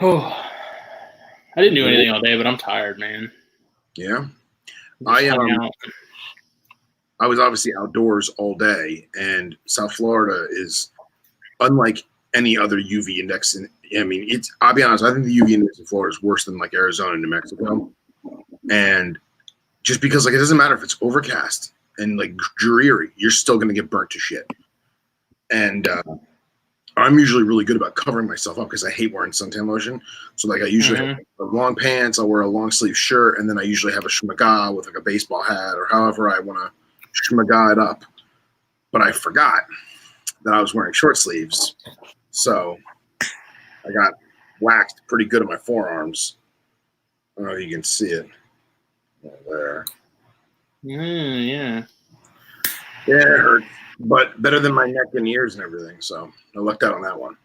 Oh, I didn't do anything all day, but I'm tired, man. Yeah. Just hung out. I was obviously outdoors all day, and South Florida is unlike any other UV index. I'll be honest, I think the UV index in Florida is worse than like Arizona and New Mexico. And just because like it doesn't matter if it's overcast and like dreary, you're still going to get burnt to shit. And I'm usually really good about covering myself up because I hate wearing suntan lotion. So like I usually have long pants, I'll wear a long sleeve shirt, and then I usually have a shmaga with like a baseball hat or however I want to shmaga it up. But I forgot that I was wearing short sleeves. So I got waxed pretty good at my forearms. I don't know if you can see it. There. Yeah. Yeah, it hurt. But better than my neck and ears and everything. So I lucked out on that one.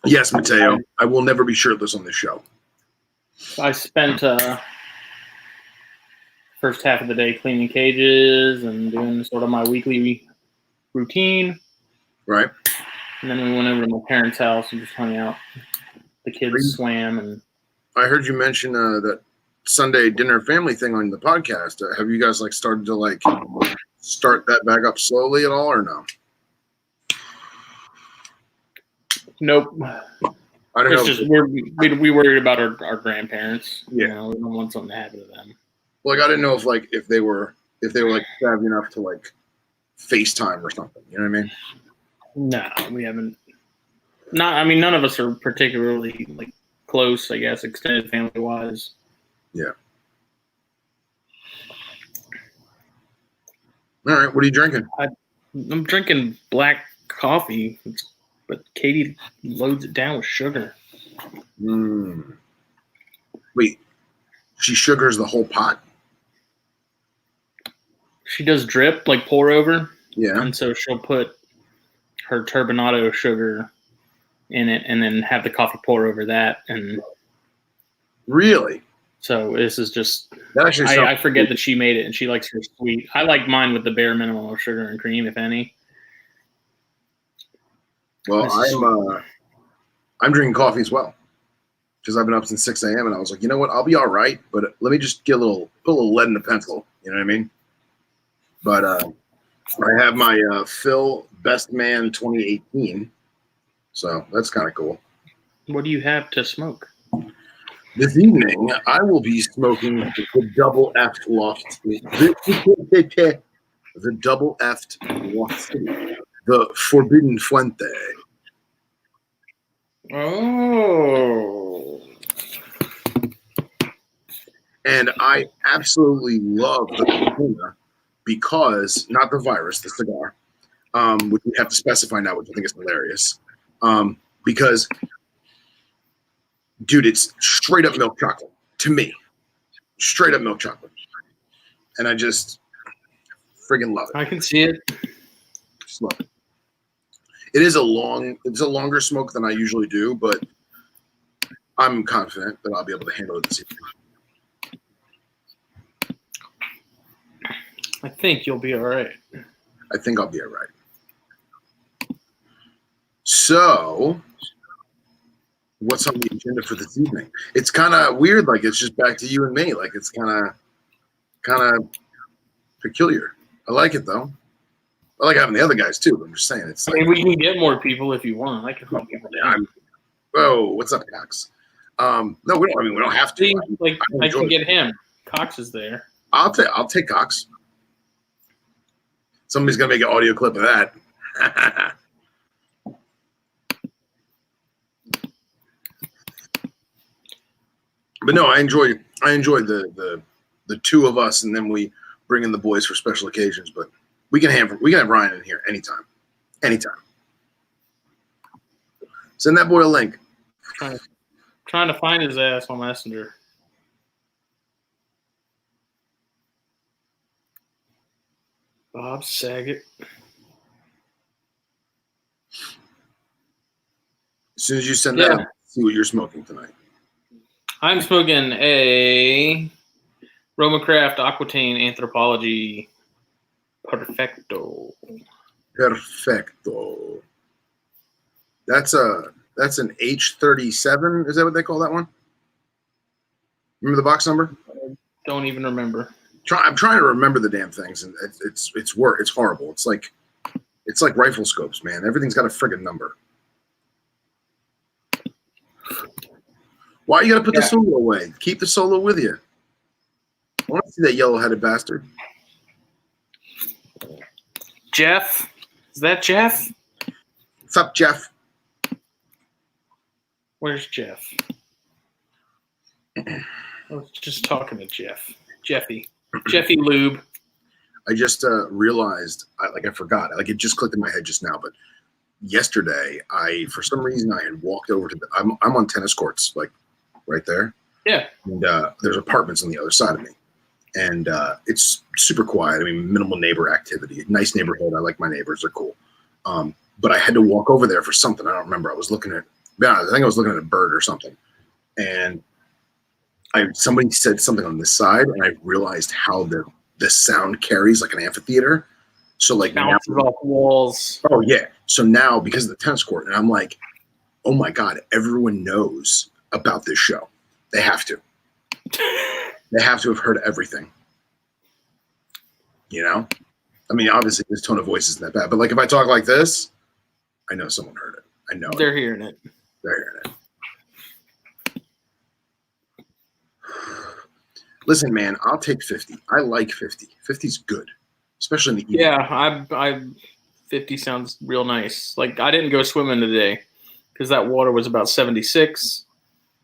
Yes, Mateo. I will never be shirtless on this show. I spent first half of the day cleaning cages and doing sort of my weekly routine. Right. And then we went over to my parents' house and just hung out. The kids swam. And I heard you mention that Sunday dinner family thing on the podcast. Have you guys like started to like start that back up slowly at all, or no? Nope. I don't know. It's just we worried about our grandparents. Yeah. You know, we don't want something to happen to them. Like I didn't know if they were like savvy enough to like FaceTime or something. You know what I mean? No, we haven't. None of us are particularly like close, I guess, extended family wise. Yeah. All right. What are you drinking? I'm drinking black coffee, but Katie loads it down with sugar. Wait, she sugars the whole pot? She does drip, like pour over. Yeah. And so she'll put her turbinado sugar in it and then have the coffee pour over that. And really? So this is just, I forget that she made it and she likes her sweet. I like mine with the bare minimum of sugar and cream, if any. Well, I'm drinking coffee as well because I've been up since 6 a.m. and I was like, you know what? I'll be all right, but let me just put a little lead in the pencil. You know what I mean? But I have my Phil Best Man 2018, so that's kind of cool. What do you have to smoke? This evening, I will be smoking the double F Loft. The double F Loft. The Forbidden Fuente. Oh. And I absolutely love the Corona because, not the virus, the cigar, which we have to specify now, which I think is hilarious. Because, dude, it's straight up milk chocolate to me. Straight up milk chocolate. And I just friggin' love it. I can see it. Just love it. It's a longer smoke than I usually do, but I'm confident that I'll be able to handle it this evening. I think you'll be all right. I think I'll be all right. So, what's on the agenda for this evening? It's kind of weird. Like it's just back to you and me. Like it's kind of peculiar. I like it though. I like having the other guys too. But I'm just saying it's. We can get more people if you want. I can help people down. Oh, what's up, Cox? No, we don't. We don't have to. I can get him. Cox is there. I'll take Cox. Somebody's gonna make an audio clip of that. But no, I enjoy the two of us, and then we bring in the boys for special occasions. But we can have Ryan in here anytime. Send that boy a link. Trying to find his ass on Messenger. Bob Saget. As soon as you send that, see what you're smoking tonight. I'm smoking a Romacraft Aquitaine Anthropology Perfecto. That's an H37. Is that what they call that one? Remember the box number? Don't even remember. I'm trying to remember the damn things, and it's horrible. It's like rifle scopes, man. Everything's got a friggin' number. Why you gotta put the solo away? Keep the solo with you. I want to see that yellow-headed bastard. Jeff? Is that Jeff? What's up, Jeff? Where's Jeff? I was just talking to Jeff. Jeffy Lube. I just realized, I forgot. Like, it just clicked in my head just now, but yesterday, for some reason, I had walked over to I'm on tennis courts, like, right there. Yeah. And there's apartments on the other side of me. And it's super quiet. I mean, minimal neighbor activity. Nice neighborhood. I like my neighbors. They're cool. But I had to walk over there for something. I don't remember. I was looking at, I think I was looking at a bird or something. And somebody said something on this side, and I realized how the sound carries like an amphitheater. So like bounces off walls. Oh yeah. So now because of the tennis court, and I'm like, oh my God, everyone knows about this show. They have to. They have to have heard everything. You know? I mean, obviously this tone of voice isn't that bad, but like if I talk like this, I know someone heard it. I know they're hearing it. They're hearing it. Listen, man, I'll take 50. I like 50. 50's good, especially in the evening. Yeah, I 50 sounds real nice. Like I didn't go swimming today because that water was about 76,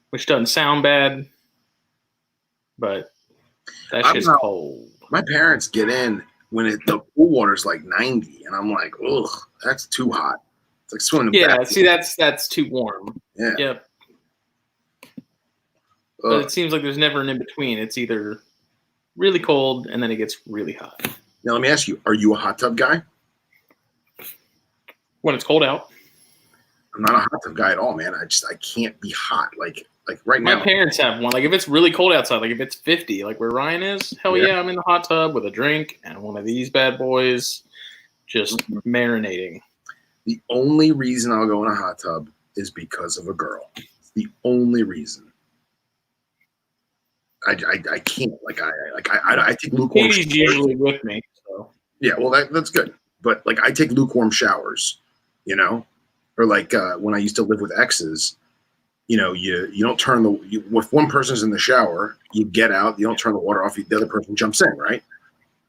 which doesn't sound bad, but that's just cold. My parents get in when the pool water's like 90, and I'm like, ugh, that's too hot. It's like swimming. Yeah, see, that's too warm. Yeah. Yep. But it seems like there's never an in between. It's either really cold and then it gets really hot. Now let me ask you: are you a hot tub guy? When it's cold out. I'm not a hot tub guy at all, man. I can't be hot. Like right now. My parents have one. Like if it's really cold outside, like if it's 50, like where Ryan is, hell yeah, I'm in the hot tub with a drink and one of these bad boys, just marinating. The only reason I'll go in a hot tub is because of a girl. It's the only reason. I can't I take lukewarm. He's usually with me. So yeah, well that's good. But like I take lukewarm showers, you know, or like when I used to live with exes, you know, you don't turn if one person's in the shower, you get out, you don't turn the water off, the other person jumps in, right?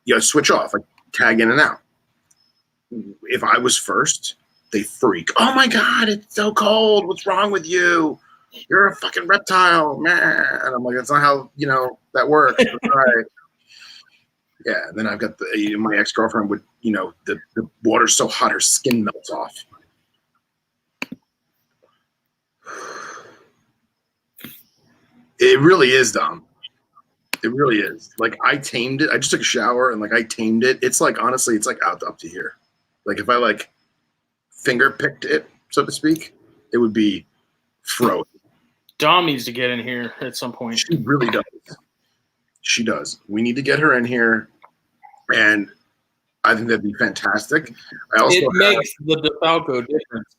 You gotta switch off, like tag in and out. If I was first, they freak. Oh my God, it's so cold. What's wrong with you? You're a fucking reptile, man. And I'm like, that's not how, you know, that works. Right. Yeah. And then I've got my ex-girlfriend would, you know, the water's so hot, her skin melts off. It really is, Dom. It really is. Like I tamed it. I just took a shower and like I tamed it. It's like, honestly, it's like up to here. Like if I like finger picked it, so to speak, it would be frozen. Dom needs to get in here at some point. She really does. She does. We need to get her in here, and I think that'd be fantastic. It makes the DeFalco difference.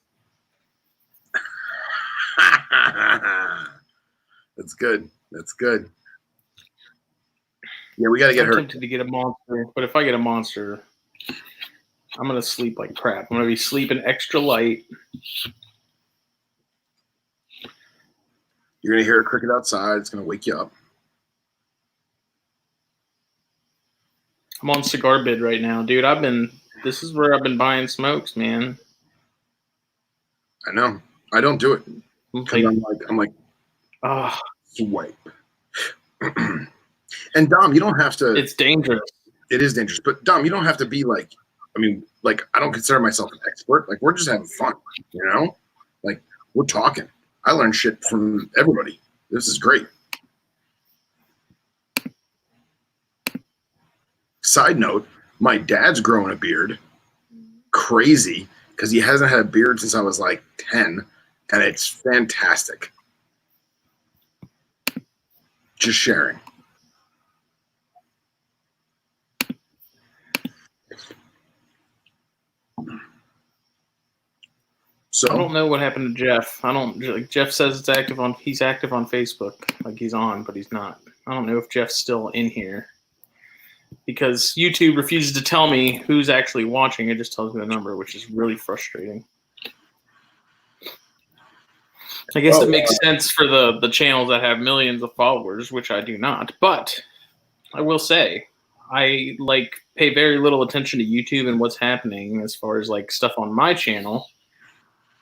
That's good. That's good. Yeah, we got to get her. I'm tempted to get a monster, but if I get a monster, I'm going to sleep like crap. I'm going to be sleeping extra light. You're going to hear a cricket outside. It's going to wake you up. I'm on cigar bid right now, dude. This is where I've been buying smokes, man. I know. I don't do it. I'm like, swipe. And Dom, you don't have to. It's dangerous. It is dangerous. But Dom, you don't have to be like, I mean, like, I don't consider myself an expert. Like, we're just having fun, you know? Like, we're talking. I learn shit from everybody. This is great. Side note, my dad's growing a beard. Crazy, because he hasn't had a beard since I was like 10, and it's fantastic. Just sharing. So I don't know what happened to Jeff. I don't. Like, Jeff says it's active on. He's active on Facebook, like he's on, but he's not. I don't know if Jeff's still in here because YouTube refuses to tell me who's actually watching. It just tells me the number, which is really frustrating. I guess it makes sense for the channels that have millions of followers, which I do not. But I will say, I pay very little attention to YouTube and what's happening as far as like stuff on my channel.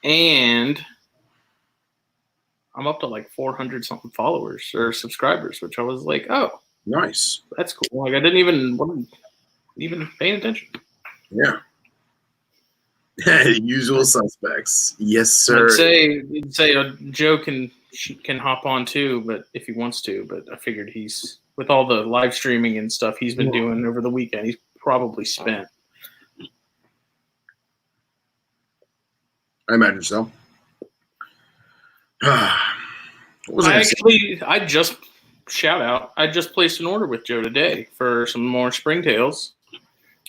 And I'm up to like 400 something followers or subscribers, which I was like, oh, nice. That's cool. Like I wasn't even paying attention. Yeah. Usual suspects. Yes, sir. I'd say Joe can hop on too, but if he wants to. But I figured he's with all the live streaming and stuff he's been doing over the weekend, he's probably spent. I imagine so. I just placed an order with Joe today for some more springtails.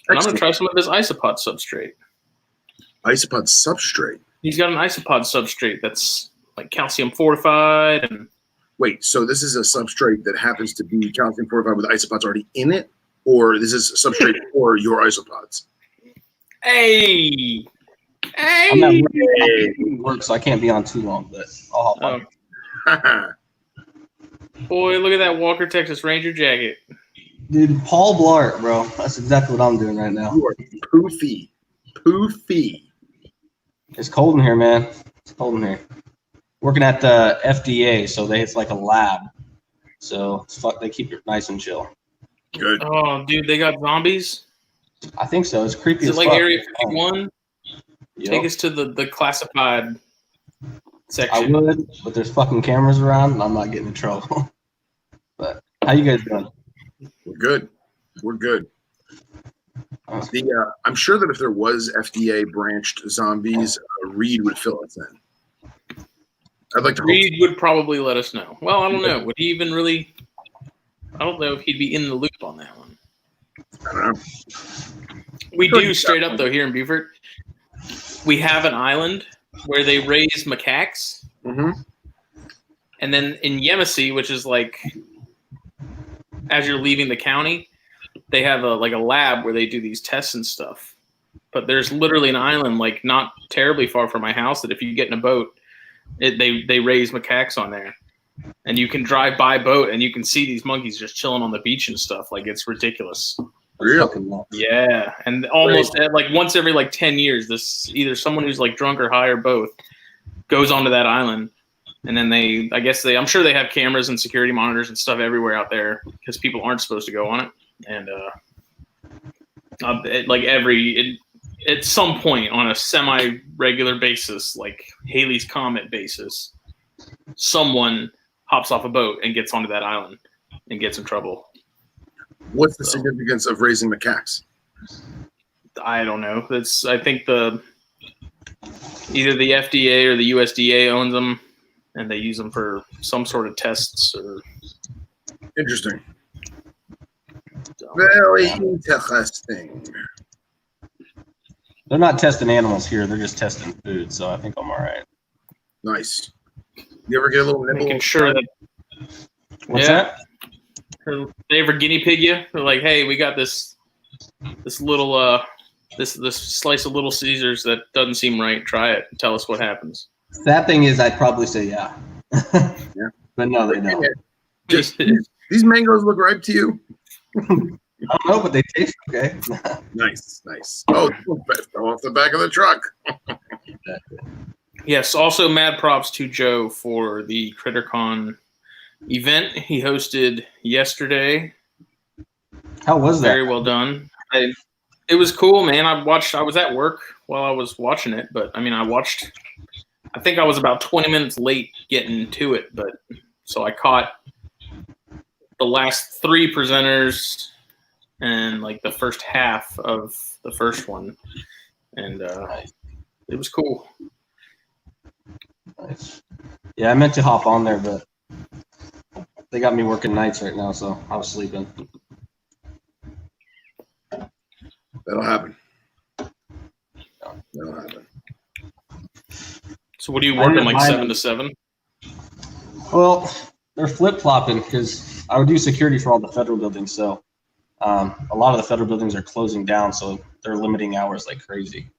And I'm going to try some of his isopod substrate. Isopod substrate? He's got an isopod substrate that's like calcium fortified. And wait, so this is a substrate that happens to be calcium fortified with isopods already in it? Or this is a substrate for your isopods? Hey! I'm not work, so I can't be on too long, but I'll hop on. Boy, look at that Walker Texas Ranger jacket. Dude, Paul Blart, bro. That's exactly what I'm doing right now. You are poofy. Poofy. It's cold in here, man. It's cold in here. Working at the FDA, so it's like a lab. So they keep it nice and chill. Good. Oh, dude, they got zombies? I think so. It's creepy as fuck. Like Area 51? Yep. Take us to the classified section. I would, but there's fucking cameras around, and I'm not getting in trouble. But how you guys doing? We're good. We're good. I'm sure that if there was FDA branched zombies, Reed would fill us in. I'd like to. Reed would probably let us know. Well, I don't know. Would he even really? I don't know if he'd be in the loop on that one. I don't know. We do straight up though here in Beaufort. We have an island where they raise macaques, and then in Yemassee, which is like as you're leaving the county, they have a lab where they do these tests and stuff. But there's literally an island like not terribly far from my house that if you get in a boat, they raise macaques on there, and you can drive by boat and you can see these monkeys just chilling on the beach and stuff. Like it's ridiculous. Really? Yeah, and almost once every 10 years, this either someone who's drunk or high or both goes onto that island, and then I'm sure they have cameras and security monitors and stuff everywhere out there because people aren't supposed to go on it, and at some point on a semi-regular basis, like Halley's Comet basis, someone hops off a boat and gets onto that island and gets in trouble. What's the significance of raising macaques? I don't know. I think either the FDA or the USDA owns them, and they use them for some sort of tests. Or interesting. Very interesting. They're not testing animals here; they're just testing food. So I think I'm all right. Nice. You ever get a little nibble? Making sure that. What's that? They ever guinea pig you? They're like, hey, we got this little this slice of Little Caesars that doesn't seem right. Try it. Tell us what happens. That thing is, I'd probably say yeah. Yeah. But no, they don't. These mangoes look ripe to you? I don't know, but they taste okay. Nice. Oh, fell off the back of the truck. Yes. Also, mad props to Joe for the CritterCon event he hosted yesterday. How was that? Very well done. It was cool, man. I was at work while I was watching it, but I mean, I think I was about 20 minutes late getting to it, but so I caught the last 3 presenters and the first half of the first one, and it was cool. Nice. Yeah, I meant to hop on there, but they got me working nights right now, so I was sleeping. That'll happen. That'll happen. So what are you I ended working up like buying 7 them. to 7? Well, they're flip-flopping because I would do security for all the federal buildings. So a lot of the federal buildings are closing down, so they're limiting hours like crazy.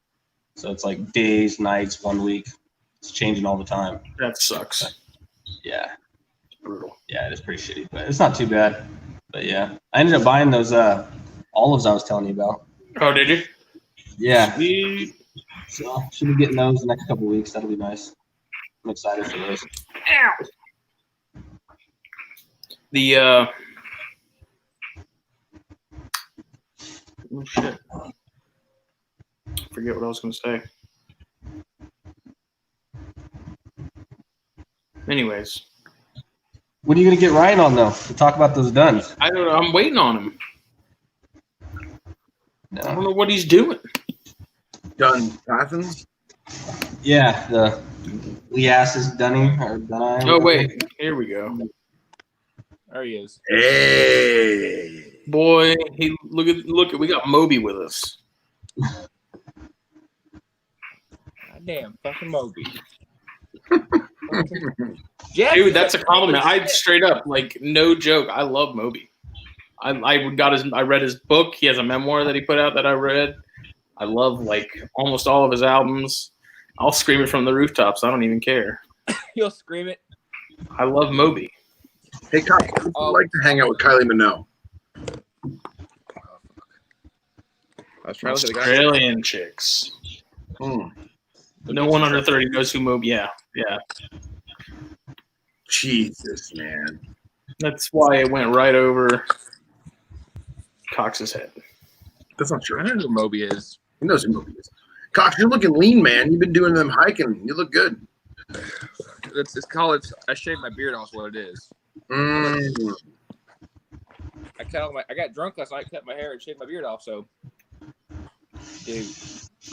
So it's like days, nights, 1 week. It's changing all the time. That sucks. Yeah. Brutal. Yeah, it is pretty shitty, but it's not too bad. But yeah, I ended up buying those olives I was telling you about. Oh, did you? Yeah. Sweet. So should be getting those the next couple weeks. That'll be nice. I'm excited for those. Ow. The oh shit. Forget what I was gonna say. Anyways. What are you gonna get Ryan on though to talk about those duns? I don't know. I'm waiting on him. No. I don't know what he's doing. Done. Athens? Yeah, the Lee Ass's Dunning or Dunai. Oh wait, here we go. There he is. Hey. Boy, he look at we got Moby with us. God damn, fucking Moby. Dude, that's a compliment. I straight up, like, no joke. I love Moby. I read his book. He has a memoir that he put out that I read. I love like almost all of his albums. I'll scream it from the rooftops. I don't even care. You'll scream it. I love Moby. Hey, Cox, I'd like to hang out with Kylie Minogue. I was trying to look at the guy. Australian chicks. No one under 30 knows who Moby. Yeah. Jesus, man. That's why it went right over Cox's head. That's not I true. don't know who Moby is. He knows who Moby is. Cox, you're looking lean, man. You've been doing them hiking. You look good. It's called. I shaved my beard off. Is what it is. Mm. I got drunk last night, cut my hair, and shaved my beard off. So, dude.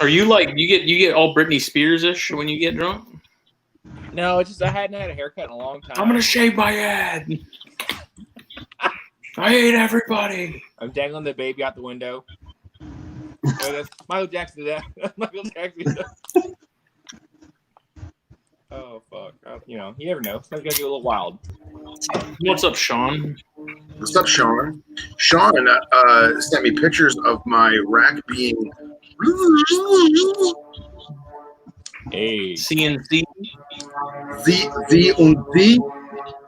Are you like you get all Britney Spears-ish when you get drunk? No, it's just I hadn't had a haircut in a long time. I'm gonna shave my head. I hate everybody. I'm dangling the baby out the window. Oh, that's Michael Jackson did that. Michael Jackson did that. Oh fuck! You never know. Sometimes you gotta get a little wild. What's up, Sean? What's up, Sean? Sean sent me pictures of my rack being. Hey, CNC. The.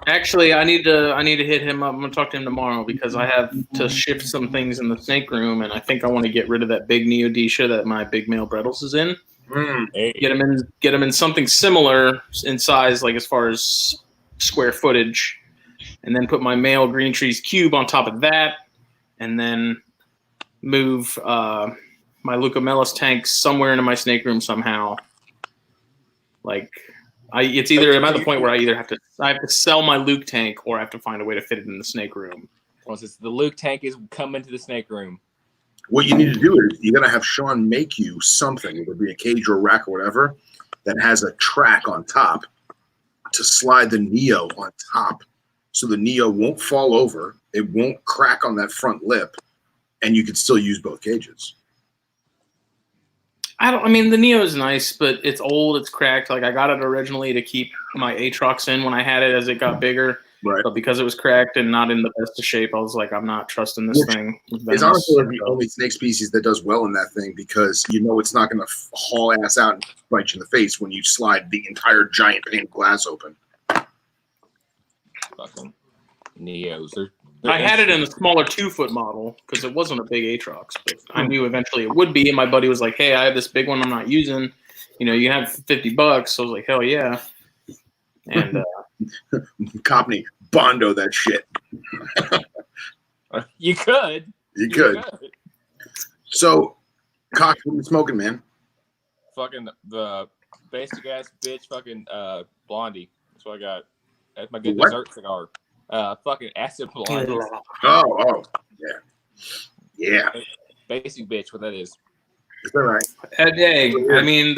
Actually, I need to hit him up. I'm gonna talk to him tomorrow because I have to shift some things in the snake room, and I think I want to get rid of that big Neodesha that my big male Brettles is in. hey. Get him in something similar in size, like as far as square footage, and then put my male Green Trees cube on top of that, and then move my Leucomelis tank somewhere into my snake room somehow. Like, it's either I'm at the point where I have to sell my Luke tank or I have to find a way to fit it in the snake room. Once it's the Luke tank is coming to the snake room. What you need to do is you gotta have Sean make you something, whether it be a cage or a rack or whatever, that has a track on top to slide the Neo on top, so the Neo won't fall over, it won't crack on that front lip, and you can still use both cages. I mean, the Neo is nice, but it's old, it's cracked. Like, I got it originally to keep my Aatrox in when I had it as it got bigger. Right. But because it was cracked and not in the best of shape, I was like, I'm not trusting this thing. It's honestly the only snake species that does well in that thing, because you know it's not going to haul ass out and bite you in the face when you slide the entire giant pane of glass open. Fucking Neos. They're I had it in a smaller 2-foot model because it wasn't a big Aatrox, but I knew eventually it would be. And my buddy was like, "Hey, I have this big one I'm not using. You have $50." So I was like, "Hell yeah!" And Copney, Bondo that shit. You could. You could. So, Cox, what are you smoking, man? Fucking the basic ass bitch, fucking Blondie. That's what I got. That's my good dessert cigar. Fucking acid Blondie. Oh, yeah. Basic bitch, what that is. Is that right? hey, I mean,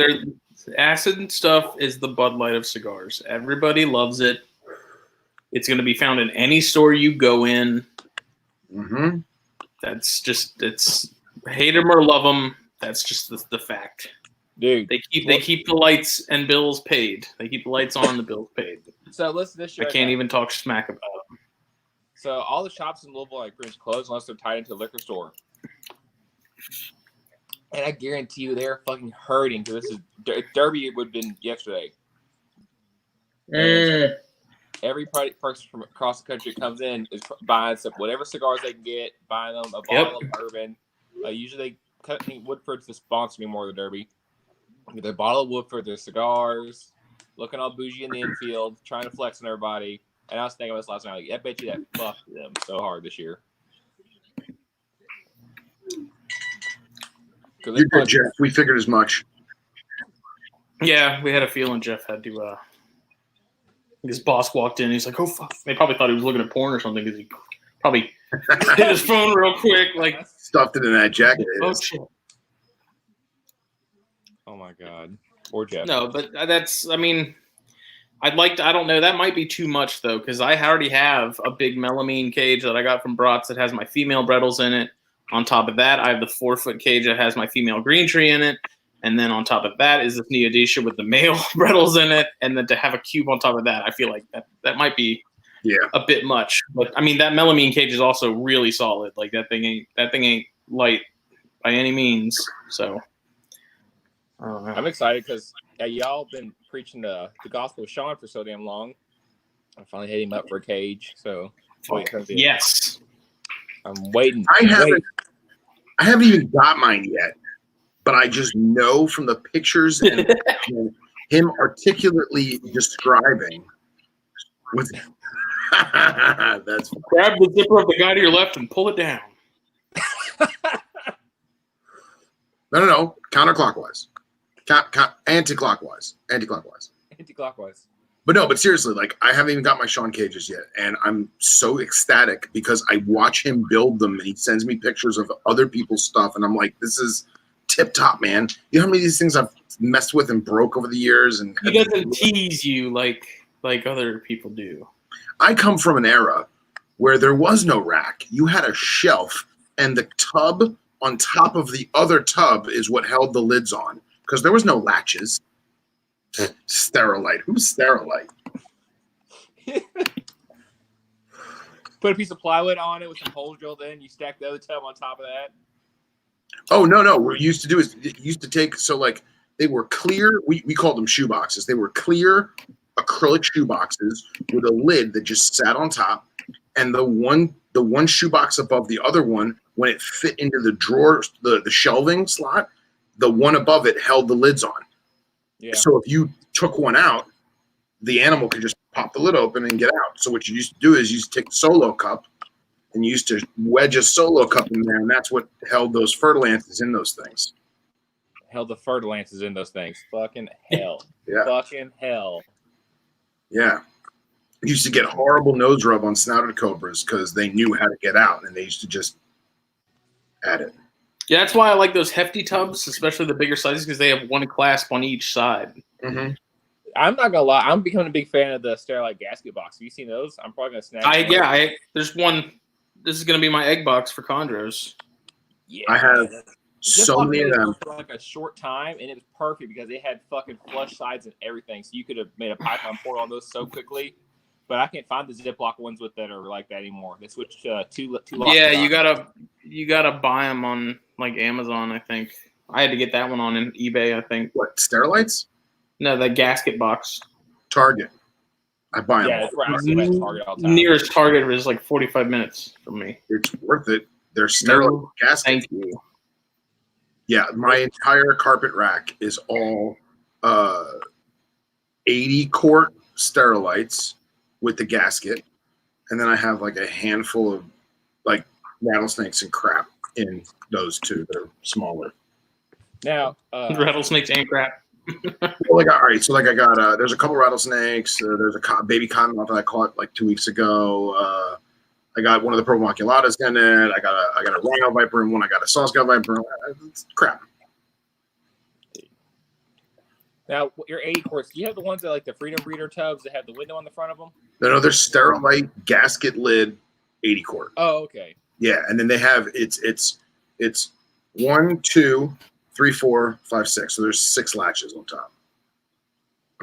acid stuff is the Bud Light of cigars. Everybody loves it. It's going to be found in any store you go in. Mm-hmm. That's just, it's hate them or love them. That's just the fact. Dude, They keep the lights and bills paid. They keep the lights on and the bills paid. so listen to this shit. I can't even talk smack about them. So all the shops in Louisville like pretty much closed unless they're tied into a liquor store. And I guarantee you they're fucking hurting because this is Derby would have been yesterday. Every person from across the country comes in is buying some whatever cigars they can get, buying them a bottle of bourbon. Usually, Woodford's the sponsor anymore of the Derby. Get a bottle of Woodford, their cigars, looking all bougie in the infield, trying to flex on everybody. And I was thinking about this last night. Like, I bet you that fucked them so hard this year. You're good, Jeff. We figured as much. Yeah, we had a feeling Jeff had to. His boss walked in. He's like, "Oh fuck!" They probably thought he was looking at porn or something because he probably hit his phone real quick, like stuffed it in that jacket. Oh shit! Oh my god, or Jeff. No, but that's. I mean, I don't know. That might be too much though, because I already have a big melamine cage that I got from Bratz that has my female Brettles in it. On top of that, I have the 4-foot cage that has my female Green Tree in it. And then on top of that is this Neodesha with the male Brettles in it. And then to have a cube on top of that, I feel like that might be a bit much. But I mean, that melamine cage is also really solid. Like that thing ain't light by any means. So I'm excited because y'all been preaching the gospel of Sean for so damn long. I finally hit him up for a cage. So yes. I'm waiting. I haven't even got mine yet, but I just know from the pictures and him articulately describing. That's grab the zipper of the guy to your left and pull it down. No. Counterclockwise. Anti-clockwise. But seriously, like I haven't even got my Sean cages yet, and I'm so ecstatic because I watch him build them, and he sends me pictures of other people's stuff, and I'm like, this is tip top, man. You know how many of these things I've messed with and broke over the years, and he doesn't tease you like other people do. I come from an era where there was no rack. You had a shelf, and the tub on top of the other tub is what held the lids on because there was no latches. Sterilite. Who's Sterilite? Put a piece of plywood on it with some holes drilled in. You stack the other tub on top of that. Oh no! What we used to do is take they were clear. We called them shoe boxes. They were clear acrylic shoe boxes with a lid that just sat on top, and the one shoe box above the other one, when it fit into the drawer, the shelving slot, the one above it held the lids on. Yeah. So if you took one out, the animal could just pop the lid open and get out. So what you used to do is you used to take the solo cup and you used to wedge a solo cup in there, and that's what held those fertilances in those things. Held the fertilances in those things. Fucking hell. Yeah. Fucking hell. Yeah. You used to get horrible nose rub on snouted cobras because they knew how to get out, and they used to just add it. Yeah, that's why I like those hefty tubs, especially the bigger sizes, because they have one clasp on each side. Mm-hmm. I'm not gonna lie, I'm becoming a big fan of the Sterilite gasket box. Have you seen those? I'm probably gonna snag. There's one. This is gonna be my egg box for chondros. Yeah, I have so many of them for like a short time, and it was perfect because they had fucking flush sides and everything, so you could have made a python port on those so quickly. But I can't find the Ziploc ones that are like that anymore. They switched to two. Yeah, you gotta buy them on like Amazon. I think I had to get that one on eBay. I think. What, Sterilites? No, the gasket box. Target. I buy them. Yeah, that's right. I see them at Target all the time. Nearest Target is like 45 minutes from me. It's worth it. They're sterile gaskets. Thank you. Yeah, my entire carpet rack is all 80 quart Sterilites with the gasket, and then I have like a handful of like rattlesnakes and crap in those two that are smaller. Now, rattlesnakes and crap. Well, I got there's a couple rattlesnakes. There's a baby cottonmouth that I caught like 2 weeks ago. I got one of the purple maculatas in it. I got a rhino viper in one. I got a Sawscot viper. It's crap. Now, your 80 quarts, do you have the ones that like the Freedom Breeder tubs that have the window on the front of them? No, they're Sterilite gasket lid 80 quart. Oh, okay. Yeah, and then they have it's 1, 2, 3, 4, 5, 6. So there's 6 latches on top.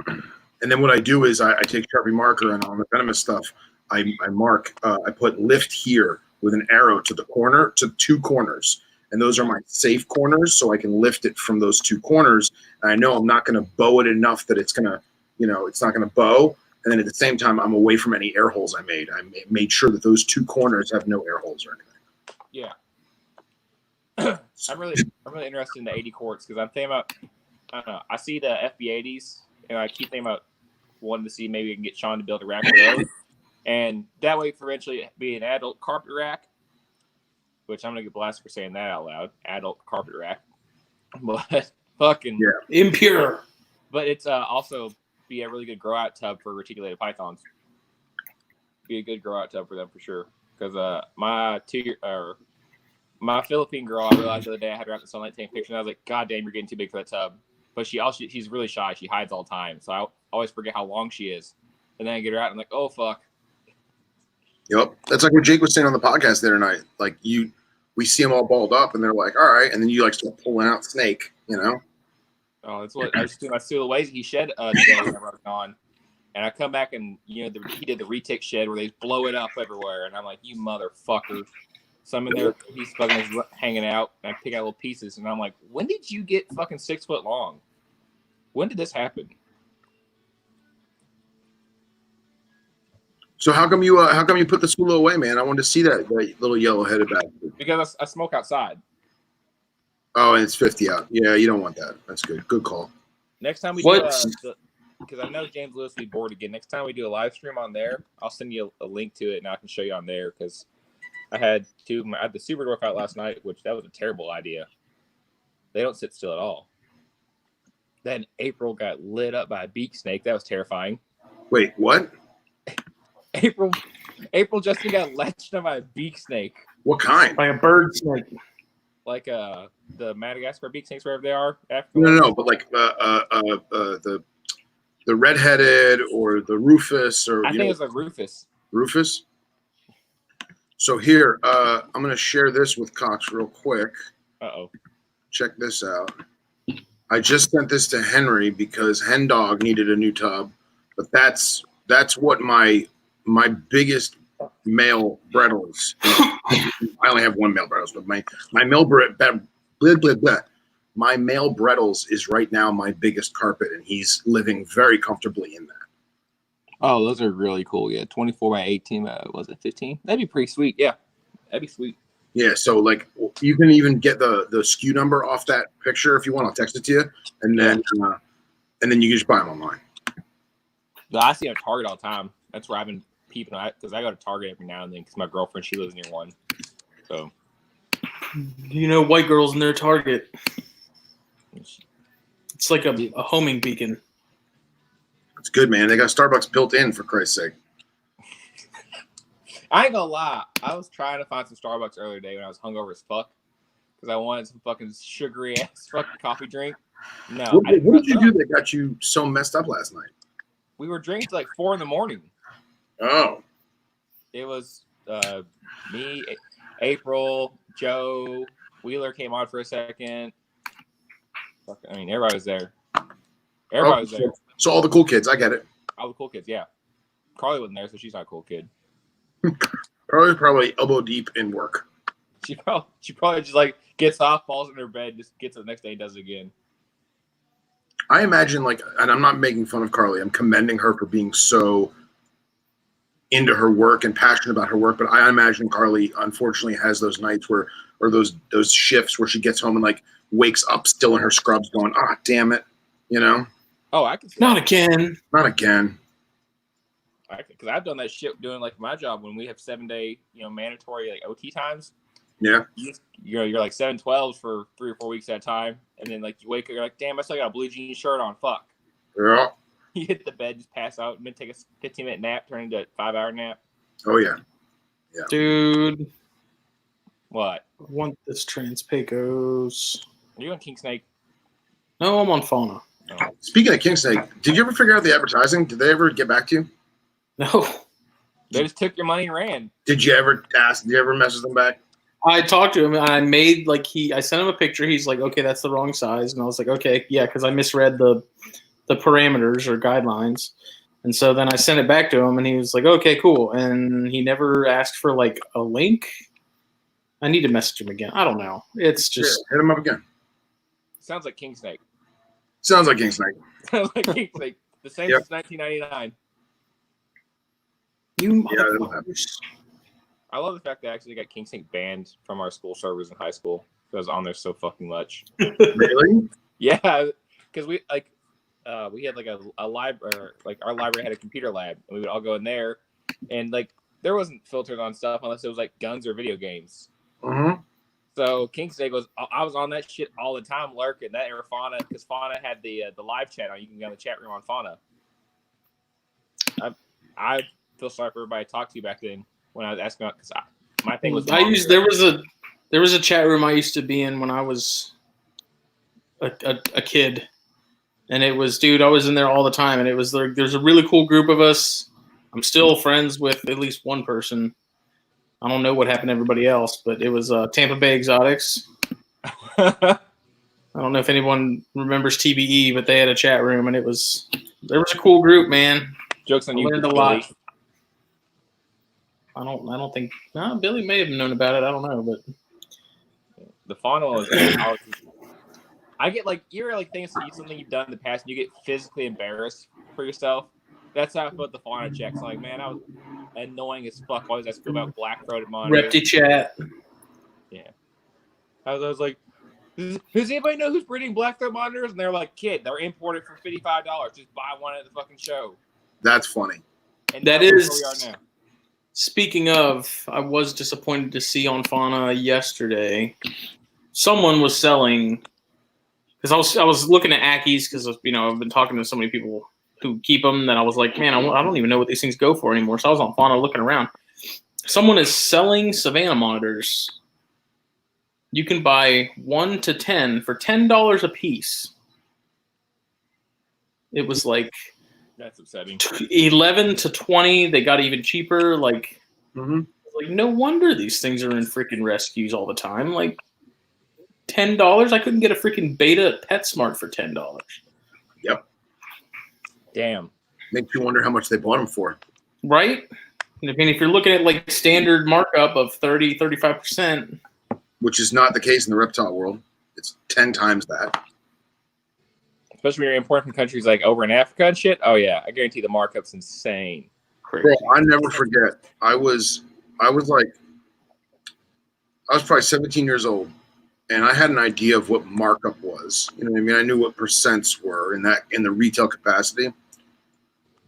And then what I do is I take Sharpie marker, and on the venomous stuff, I mark, I put lift here with an arrow to the corner, to 2 corners. And those are my safe corners, so I can lift it from those 2 corners. And I know I'm not going to bow it enough that it's going to, it's not going to bow. And then at the same time, I'm away from any air holes I made. I made sure that those 2 corners have no air holes or anything. Yeah. I'm really interested in the 80 quarts because I'm thinking about, I don't know, I see the FB80s, and I keep thinking about wanting to see maybe I can get Sean to build a rack for those. And that way, for eventually be an adult carpet rack, which I'm going to get blasted for saying that out loud, adult carpet rack. But fucking impure. But it's also be a really good grow out tub for reticulated pythons. Be a good grow out tub for them for sure. Because my Philippine girl, I realized the other day I had her out in the sunlight taking pictures, and I was like, God damn, you're getting too big for that tub. But she's really shy. She hides all the time. So I always forget how long she is. And then I get her out, and I'm like, oh, fuck. Yep. That's like what Jake was saying on the podcast the other night. Like, we see them all balled up, and they're like, all right. And then you, like, start pulling out snake, Oh, that's what I was doing. My Sulawesi he shed today whenever I was gone. And I come back, and, he did the retic shed where they blow it up everywhere. And I'm like, you motherfucker. So I'm in there, he's fucking hanging out, and I pick out little pieces, and I'm like, when did you get fucking 6 foot long? When did this happen? So how come you put the Sula away, man? I wanted to see that little yellow-headed bastard. Because I smoke outside. Oh, and it's 50 out. Yeah, you don't want that. That's good. Good call. Next time we do because I know James Lewis will be bored again. Next time we do a live stream on there, I'll send you a link to it, and I can show you on there because I had the super workout last night, which that was a terrible idea. They don't sit still at all. Then April got lit up by a beak snake. That was terrifying. Wait, what? April Justin got latched on by a beak snake. What kind? By a bird snake. Like the Madagascar beak snakes, wherever they are. No, but like the redheaded or the rufus or I think it was a rufus. Rufus. So here, I'm gonna share this with Cox real quick. Uh-oh. Check this out. I just sent this to Henry because Hen Dog needed a new tub, but that's what my biggest male Brettles. I only have one male Brettles, but my male my male Brettles is right now my biggest carpet, and he's living very comfortably in that. Oh, those are really cool. Yeah, 24 by 18. Was it 15? That'd be pretty sweet. Yeah, that'd be sweet. Yeah, so like you can even get the SKU number off that picture if you want. I'll text it to you, and then you can just buy them online. I see them at Target all the time. That's where I've been peeping at because I go to Target every now and then because my girlfriend, she lives near one. So, white girls in their Target. It's like a homing beacon. It's good, man. They got Starbucks built in, for Christ's sake. I ain't gonna lie. I was trying to find some Starbucks earlier today when I was hungover as fuck because I wanted some fucking sugary ass fucking coffee drink. No. What did you do that got you so messed up last night? We were drinking till like 4 a.m. Oh. It was me, April, Joe, Wheeler came on for a second. Everybody was there. Everybody was there. So all the cool kids, I get it. All the cool kids, yeah. Carly wasn't there, so she's not a cool kid. Carly's probably elbow deep in work. She probably just like gets off, falls in her bed, just gets it the next day and does it again. I imagine and I'm not making fun of Carly. I'm commending her for being so into her work and passionate about her work. But I imagine Carly unfortunately has those nights or those shifts where she gets home and like wakes up still in her scrubs going, damn it, Oh, I can see Not that. again. Not again. Because I've done that shit doing like my job when we have 7-day, mandatory like OT times. Yeah. You're like 7-12s for 3 or 4 weeks at a time, and then like you wake up, you're like, damn, I still got a blue jean shirt on. Fuck. Yeah. You hit the bed, just pass out, and then take a 15-minute nap, turn into a 5-hour nap. Oh yeah. Yeah. Dude. What? I want this Trans Pecos. Are you on King Snake? No, I'm on Fauna. No. Speaking of King Snake, did you ever figure out the advertising? Did they ever get back to you? No. They just took your money and ran. Did you ever ask? Did you ever message them back? I talked to him and I made I sent him a picture. He's like, okay, that's the wrong size. And I was like, okay, yeah, because I misread the parameters or guidelines. And so then I sent it back to him and he was like, okay, cool. And he never asked for like a link. I need to message him again. I don't know. It's just hit him up again. Sounds like King Snake. Sounds like King Snake. Sounds like King Snake. The same Yep. since 1999. you Yeah, motherfuckers. I love the fact that I actually got King Snake banned from our school servers in high school because I was on there so fucking much. Really? Yeah, because we had like a library, like our library had a computer lab, and we would all go in there, and like there wasn't filtered on stuff unless it was like guns or video games. Mm-hmm. So King Snake I was on that shit all the time, lurking that era Fauna, because Fauna had the live chat on. You can go in the chat room on Fauna. I feel sorry for everybody I talked to back then when I was asking about, because my thing was there was a chat room I used to be in when I was a kid, and it was, dude, I was in there all the time, and it was there's a really cool group of us. I'm still friends with at least one person. I don't know what happened to everybody else, but it was Tampa Bay Exotics. I don't know if anyone remembers TBE, but they had a chat room, and there was a cool group, man. Jokes on I you, learned a Billy. lot. I don't think Billy may have known about it. I don't know, but The Fauna one was I get like you're like thinking something you've done in the past and you get physically embarrassed for yourself. That's how I felt the Fauna checks. I'm like, man, I was annoying as fuck. Always ask about black-throated monitors. Repti chat. Yeah. I was like, does anybody know who's breeding black-throat monitors? And they're like, kid, they're imported for $55. Just buy one at the fucking show. That's funny. And That that's is where we are now. Speaking of, I was disappointed to see on Fauna yesterday. Someone was selling, because I was looking at Ackies, because I've been talking to so many people who keep them that I was like, man, I don't even know what these things go for anymore. So I was on Fauna looking around. Someone is selling Savannah monitors. You can buy 1 to 10 for $10 a piece. It was like That's upsetting. 11 to 20. They got even cheaper. Like, Mm-hmm. like no wonder these things are in freaking rescues all the time. Like $10. I couldn't get a freaking Beta at PetSmart for $10. Yep. Damn. Makes you wonder how much they bought them for. Right? I mean, if you're looking at like standard markup of 30, 35%. Which is not the case in the reptile world. It's 10 times that. Especially when you're importing from countries like over in Africa and shit. Oh yeah, I guarantee the markup's insane. Crazy. Bro, I never forget. I was probably 17 years old, and I had an idea of what markup was. You know what I mean? I knew what percents were in the retail capacity.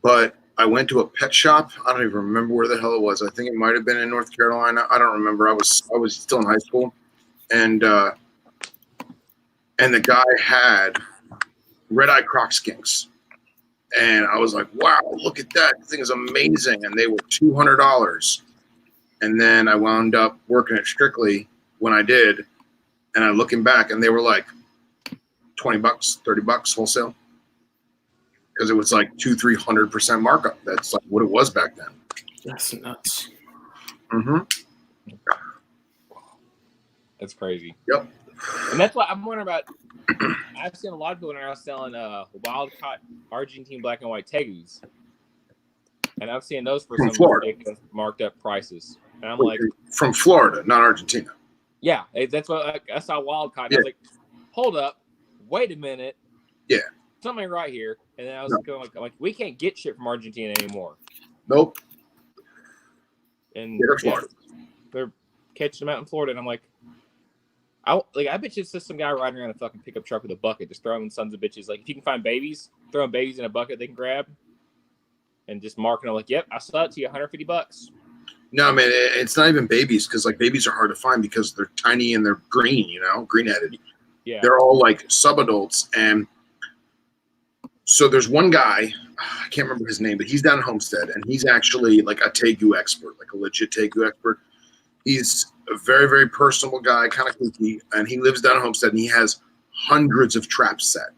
But I went to a pet shop. I don't even remember where the hell it was. I think it might have been in North Carolina. I don't remember. I was still in high school, and the guy had red-eye croc skinks. And I was like, wow, look at that. The thing is amazing. And they were $200. And then I wound up working at Strictly when I did. And I'm looking back, and they were like $20, $30 wholesale. Because it was like 200-300% markup. That's like what it was back then. That's nuts. Mm-hmm. That's crazy. Yep. And that's what I'm wondering about. I've seen a lot of people now selling wild caught Argentine black and white tegus. And I'm seeing those for From some Florida. ridiculous marked up prices. And I'm like, From Florida, not Argentina. yeah, that's what I saw wild caught. And I was like, hold up, wait a minute. Yeah. Something right here. And then I was going like, we can't get shit from Argentina anymore. Nope. And They're Florida. they're catching them out in Florida, and I'm like, I bet you it's just some guy riding around a fucking pickup truck with a bucket, just throwing sons of bitches. Like, if you can find babies, throwing babies in a bucket they can grab, and just marking them like, yep, I sold it to you, $150. No, man, it's not even babies, because like babies are hard to find because they're tiny and they're green, green-headed. Yeah. They're all like subadults. And so there's one guy, I can't remember his name, but he's down in Homestead, and he's actually like a tegu expert, like a legit tegu expert. He's a very, very personable guy, kind of kooky, and he lives down in Homestead, and he has hundreds of traps set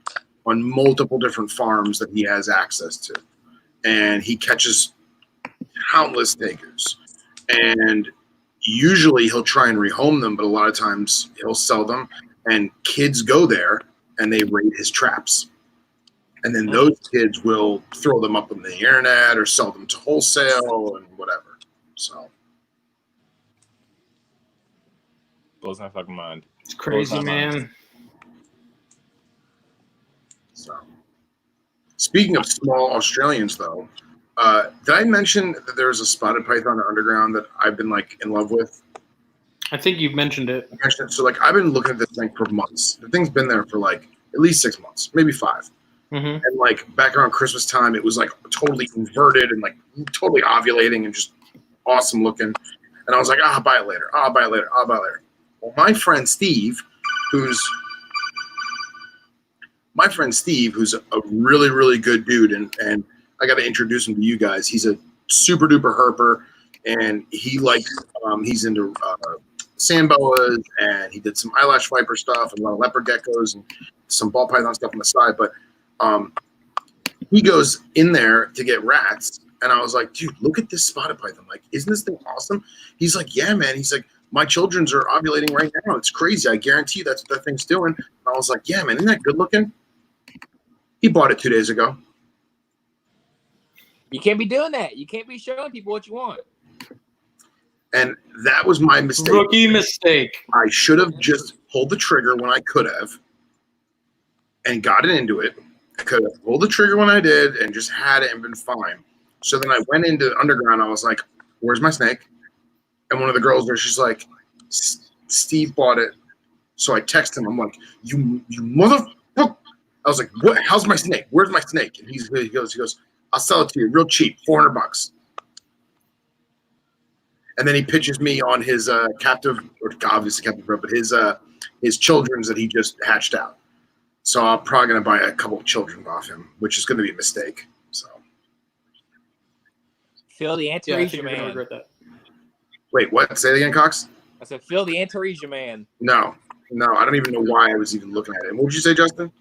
on multiple different farms that he has access to. And he catches countless tegus. And usually he'll try and rehome them, but a lot of times he'll sell them, and kids go there and they raid his traps. And then those kids will throw them up on the internet or sell them to wholesale and whatever. So blows my fucking mind. It's crazy, man. So, speaking of small Australians, though, did I mention that there's a spotted python underground that I've been like in love with? I think you've mentioned it. So, like, I've been looking at this thing for months. The thing's been there for like at least 6 months, maybe 5. Mm-hmm. And like back around Christmas time, it was like totally inverted and like totally ovulating and just awesome looking. And I was like, I'll buy it later. I'll buy it later. I'll buy it later. Well, my friend Steve, who's a really, really good dude, and I got to introduce him to you guys. He's a super duper herper, and he likes he's into sand boas, and he did some eyelash viper stuff and a lot of leopard geckos and some ball python stuff on the side. But he goes in there to get rats, and I was like, dude, look at this spotted python. Like, isn't this thing awesome? He's like, yeah, man. He's like, my children's are ovulating right now. It's crazy. I guarantee you that's what that thing's doing. And I was like, yeah, man, isn't that good looking? He bought it 2 days ago. You can't be doing that. You can't be showing people what you want. And that was my mistake. Rookie mistake. I should have just pulled the trigger when I could have and gotten into it. I could have pulled the trigger when I did and just had it and been fine. So then I went into the underground. I was like, where's my snake? And one of the girls there, she's like, Steve bought it. So I text him. I'm like, you motherfucker. I was like, what? How's my snake? Where's my snake? And he goes, I'll sell it to you real cheap, $400. And then he pitches me on his captive, or obviously captive, but his children's that he just hatched out. So I'm probably going to buy a couple of children off him, which is going to be a mistake. So Phil the Antaresia man. Regret that. Wait, what? Say it again, Cox? I said Phil the Antaresia man. No, I don't even know why I was even looking at it. And what did you say, Justin?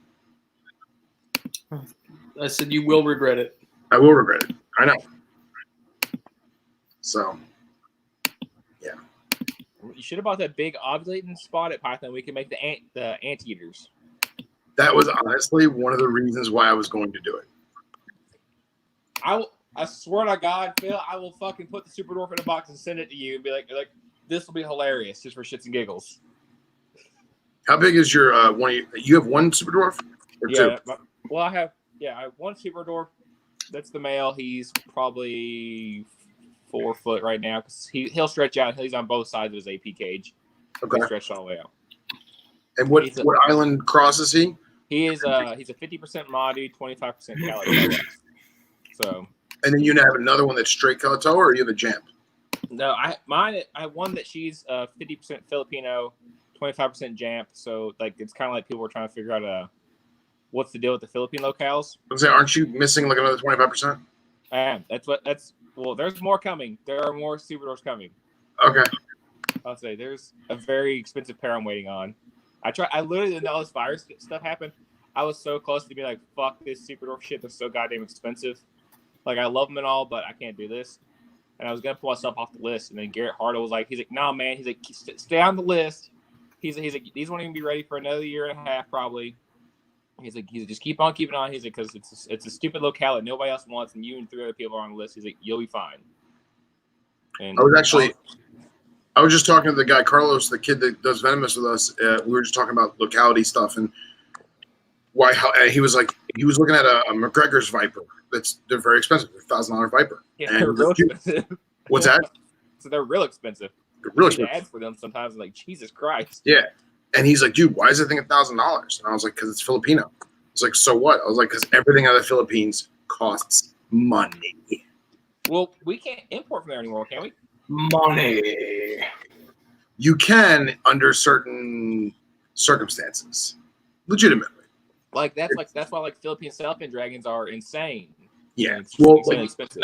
I said you will regret it. I will regret it. I know. So, yeah. You should have bought that big ovulating spotted python. We can make the anteaters. That was honestly one of the reasons why I was going to do it. I swear to God, Phil, I will fucking put the super dwarf in a box and send it to you and be like, this will be hilarious just for shits and giggles. How big is your one? You have one super dwarf or two? Well, I have one super dwarf. That's the male. He's probably 4 foot right now because he'll stretch out. He's on both sides of his AP cage. Okay. He'll stretch all the way out. And what island cross is he? He's a 50% Mahdi, 25% Calico. So. And then you have another one that's straight Calico, or you have a Jamp? No, I have one that she's 50% Filipino, 25% Jamp. So like it's kind of like people were trying to figure out what's the deal with the Philippine locales. I was saying, aren't you missing like another 25%? I am. Well, there's more coming. There are more super dwarfs coming. Okay. I'll say there's a very expensive pair I'm waiting on. I literally didn't know all this virus stuff happened. I was so close to be like, fuck this super dwarf shit. They're so goddamn expensive. Like I love them and all, but I can't do this. And I was gonna pull myself off the list, and then Garrett Hardo was like, he's like, nah, man. He's like, stay on the list. He's like, these won't even be ready for another year and a half probably. He's like, just keep on keeping on. He's like, because it's a stupid locale that nobody else wants, and you and 3 other people are on the list. He's like, you'll be fine. And I was just talking to the guy Carlos, the kid that does Venomous with us. We were just talking about locality stuff and he was looking at a McGregor's Viper. They're very expensive. They're $1,000 Viper. Yeah, they're real expensive. What's that? So they're real expensive. They're real expensive. Ads for them sometimes. Like Jesus Christ. Yeah. And he's like, dude, why is that thing $1,000? And I was like, because it's Filipino. I was like, so what? I was like, because everything out of the Philippines costs money. Well, we can't import from there anymore, can we? Money. You can under certain circumstances, legitimately. Like that's why like Philippine Southland dragons are insane. Yeah, well, expensive.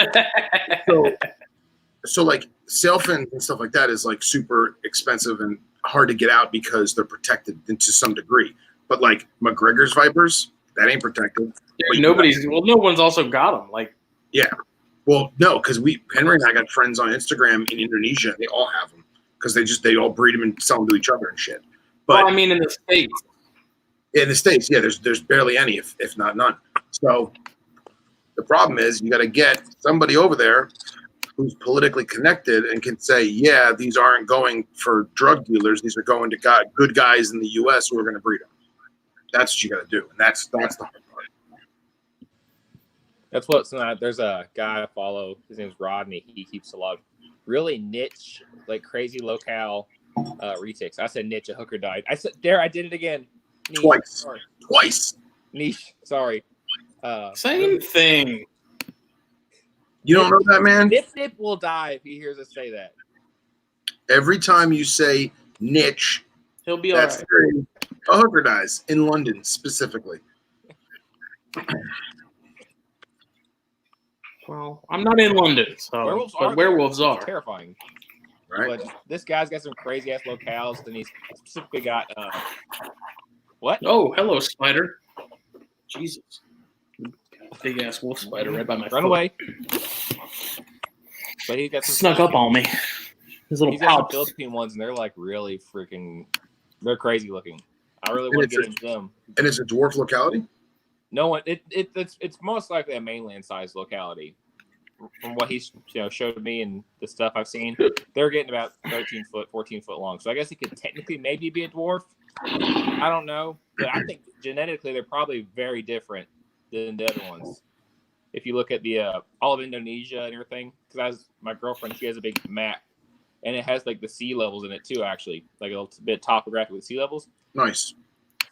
so like sailfins and stuff like that is like super expensive and hard to get out because they're protected to some degree. But like McGregor's Vipers, that ain't protected. Yeah, no one's also got them. Like, yeah, well, no, because Henry and I got friends on Instagram in Indonesia. They all have them because they all breed them and sell them to each other and shit. Well, But I mean, in the States. in the States, yeah, there's barely any, if not none. So the problem is you got to get somebody over there who's politically connected and can say, yeah, these aren't going for drug dealers. These are going to good guys in the U.S. who are going to breed them. That's what you got to do, and that's the hard part. That's what there's a guy I follow. His name's Rodney. He keeps a lot of really niche, like crazy locale retics. I said niche. A hooker died. I said I did it again. Niche. Twice. Niche. Sorry. Same thing. You don't know that, man? Nip will die if he hears us say that. Every time you say niche, He'll be all right. A hooker dies in London specifically. Well, I'm not in London, so werewolves are terrifying. Right. But this guy's got some crazy ass locales, and he's specifically got what? Oh, hello, spider! Jesus, big ass wolf spider right by my Run foot. away! But he got some snuck up on me. His little he's got some palps. Philippine ones, and they're like really freaking. They're crazy looking. I really want to get into them. And it's a dwarf locality? No one. It's most likely a mainland sized locality. From what he's showed me and the stuff I've seen, they're getting about 13 foot, 14 foot long. So I guess he could technically maybe be a dwarf. I don't know, but I think genetically they're probably very different than the other ones. If you look at the all of Indonesia and everything, because my girlfriend, she has a big map, and it has like the sea levels in it too. Actually, like a little bit topographic with sea levels. Nice.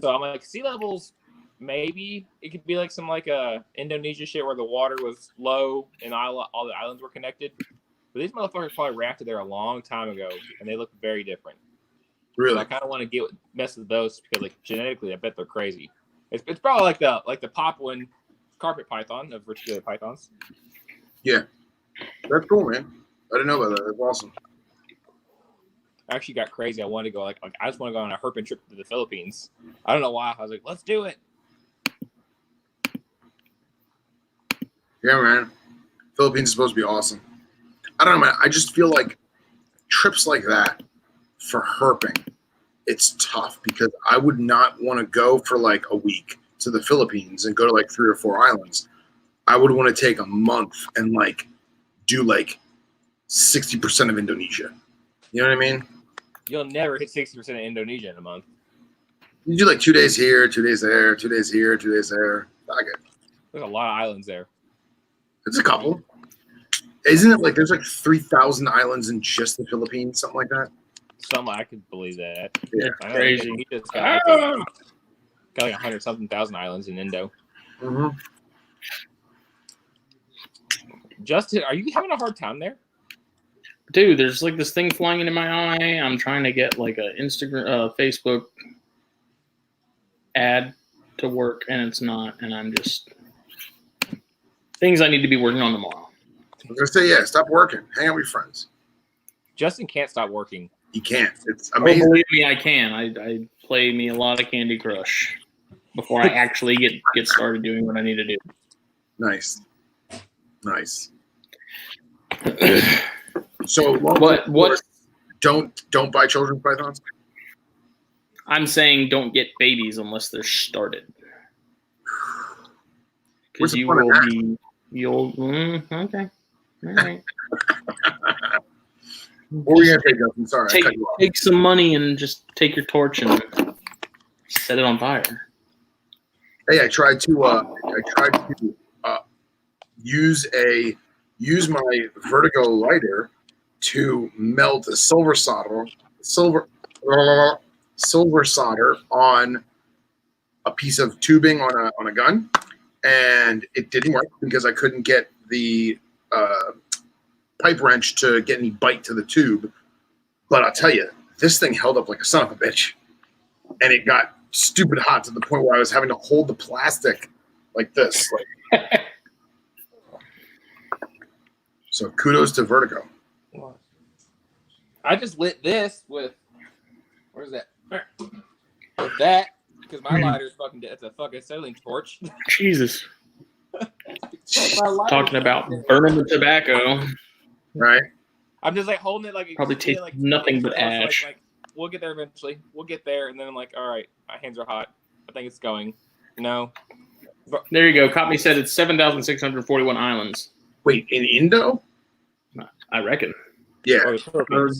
So I'm like, sea levels. Maybe it could be like some Indonesia shit where the water was low and all the islands were connected. But these motherfuckers probably rafted there a long time ago, and they look very different. Really? So I kind of want to mess with those because, like, genetically, I bet they're crazy. It's probably like the Papuan carpet python of reticulated pythons. Yeah, that's cool, man. I didn't know about that. That's awesome. I actually got crazy. I wanted to go I just want to go on a herping trip to the Philippines. I don't know why. I was like, let's do it. Yeah, man. Philippines is supposed to be awesome. I don't know, man. I just feel like trips like that for herping, it's tough because I would not want to go for like a week to the Philippines and go to like 3 or 4 islands. I would want to take a month and like do like 60% of Indonesia. You know what I mean? You'll never hit 60% of Indonesia in a month. You do like 2 days here, 2 days there, 2 days here, 2 days there. Not good. There's a lot of islands there. It's a couple. Isn't it like there's like 3,000 islands in just the Philippines, something like that? I could believe that. Yeah, crazy. He just got like 100-something thousand islands in Indo. Mm-hmm. Justin, are you having a hard time there? Dude, there's like this thing flying into my eye. I'm trying to get like a Facebook ad to work, and it's not. And I'm just things I need to be working on tomorrow. I was gonna say, yeah, stop working. Hang out with your friends. Justin can't stop working. You can't. It's Oh, amazing. believe me, I can. I play me a lot of Candy Crush before I actually get started doing what I need to do. Nice. So What? Don't buy children's pythons? I'm saying don't get babies unless they're started. What's Because the you point of will that? be okay. All right. What were you gonna say, Justin? Sorry, I cut you off. Take some money and just take your torch and set it on fire. Hey, I tried to use my Vertigo lighter to melt a silver solder on a piece of tubing on a gun, and it didn't work because I couldn't get the pipe wrench to get any bite to the tube. But I'll tell you, this thing held up like a son of a bitch, and it got stupid hot to the point where I was having to hold the plastic like this. So kudos to Vertigo. I just lit this with where's that? With that because my lighter is it's a fucking acetylene torch. Jesus. Talking about burning the tobacco. Right? I'm just like holding it like Probably tastes like nothing but close, ash. Like we'll get there eventually. We'll get there, and then I'm like, all right, my hands are hot. I think it's going. No. There you go. Copy said it's 7,641 islands. Wait, in Indo? I reckon. Yeah. Or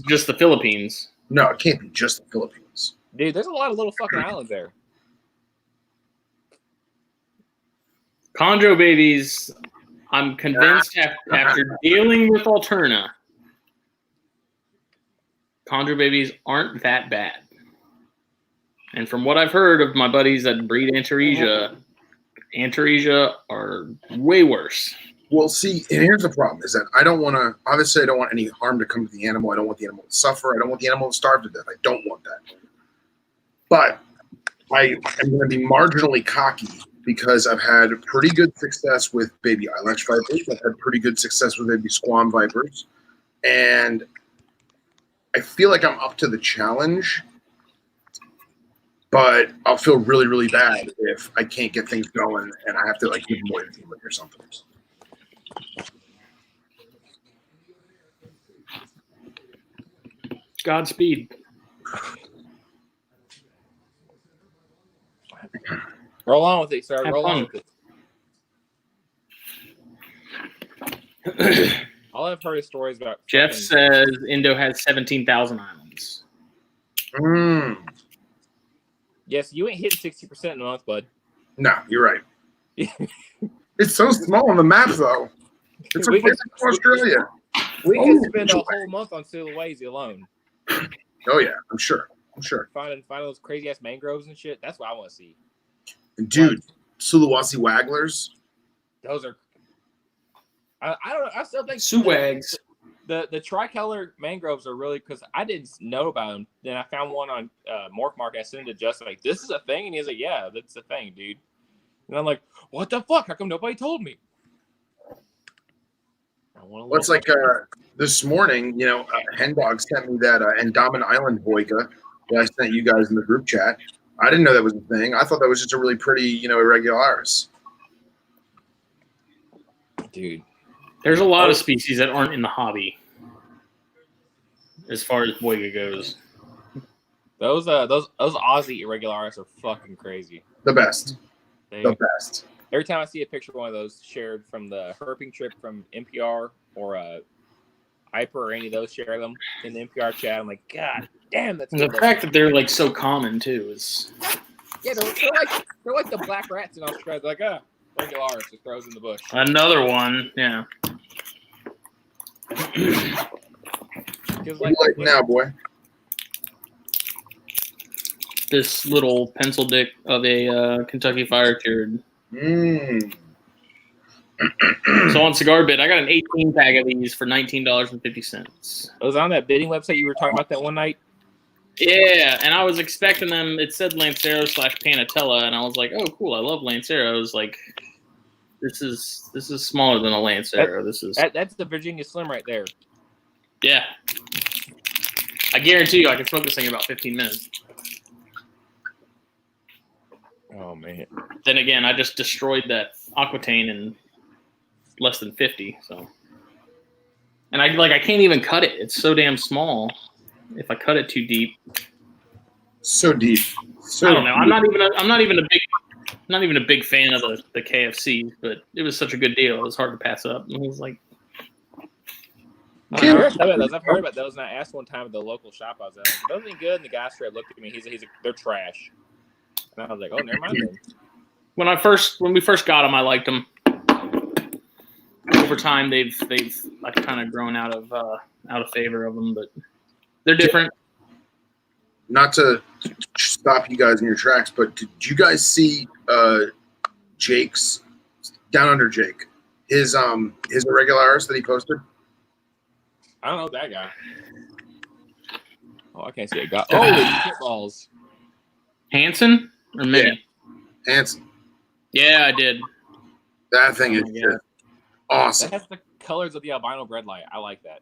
just the Philippines. No, it can't be just the Philippines. Dude, there's a lot of little fucking islands there. Chondro babies, I'm convinced after dealing with Alterna, chondro babies aren't that bad. And from what I've heard of my buddies that breed Antaresia are way worse. Well, see, and here's the problem: is that I don't want to. Obviously, I don't want any harm to come to the animal. I don't want the animal to suffer. I don't want the animal to starve to death. I don't want that. But I am going to be marginally cocky because I've had pretty good success with baby Ilex vipers. I've had pretty good success with baby squam vipers, and I feel like I'm up to the challenge. But I'll feel really, really bad if I can't get things going and I have to like give them away to somebody or something. Godspeed. Roll on with it, sir. Have Roll fun. on with it. All I've heard is stories about. Jeff says Indo has 17,000 islands. Yes, you ain't hitting 60% in a month, bud. No, you're right. It's so small on the map, though. It's like Australia. We can spend a whole month on Sulawesi alone. Oh yeah, I'm sure. Finding those crazy ass mangroves and shit. That's what I want to see. And dude, Sulawesi wagglers. Those are. I don't know. I still think Suwags. The tricolor mangroves are really, because I didn't know about them. Then I found one on Mork Mark. I sent it to Justin, like, this is a thing, and he's like, yeah, that's a thing, dude. And I'm like, what the fuck? How come nobody told me? Well, it's like this morning, Hen Dog sent me that Andaman Island boika that I sent you guys in the group chat. I didn't know that was a thing. I thought that was just a really pretty, irregularis. Dude, there's a lot of species that aren't in the hobby as far as boiga goes. Those Aussie irregularis are fucking crazy. The best. The best. Every time I see a picture of one of those shared from the herping trip from NPR or IPER or any of those share them in the NPR chat, I'm like, God damn, that's the fact that they're like so common too is. Yeah, they're like the black rats in Australia. They're like, regularis just throws in the bush. Another one, yeah. What do you like now, boy? This little pencil dick of a Kentucky Fire Cured. So on Cigar Bit, I got an 18 pack of these for $19.50. I was on that bidding website you were talking about that one night. Yeah, and I was expecting them. It said Lancero / Panatella, and I was like, "Oh, cool! I love Lanceros." Like, this is smaller than a Lancero. That's the Virginia Slim right there. Yeah, I guarantee you, I can smoke this thing in about 15 minutes. Oh man! Then again, I just destroyed that Aquitaine in less than 50. So, and I can't even cut it. It's so damn small. If I cut it too deep, so deep. I don't know. I'm not even a big fan of the KFC, but it was such a good deal. It was hard to pass up. And it was like, I've heard about those, and I asked one time at the local shop I was at, "Those any good?" And the guy straight looked at me. He's like, "They're trash." And I was like, "Oh, never mind then." When we first got them, I liked them. Over time, they've kind of grown out of favor of them, but they're different. Not to stop you guys in your tracks, but did you guys see Jake's Down Under Jake? His irregularis that he posted? I don't know that guy. Oh, I can't see a guy. Oh, the balls. Hanson or Minnie? Yeah. Hanson. Yeah, I did. That thing is awesome. That has the colors of the albino bread light. I like that.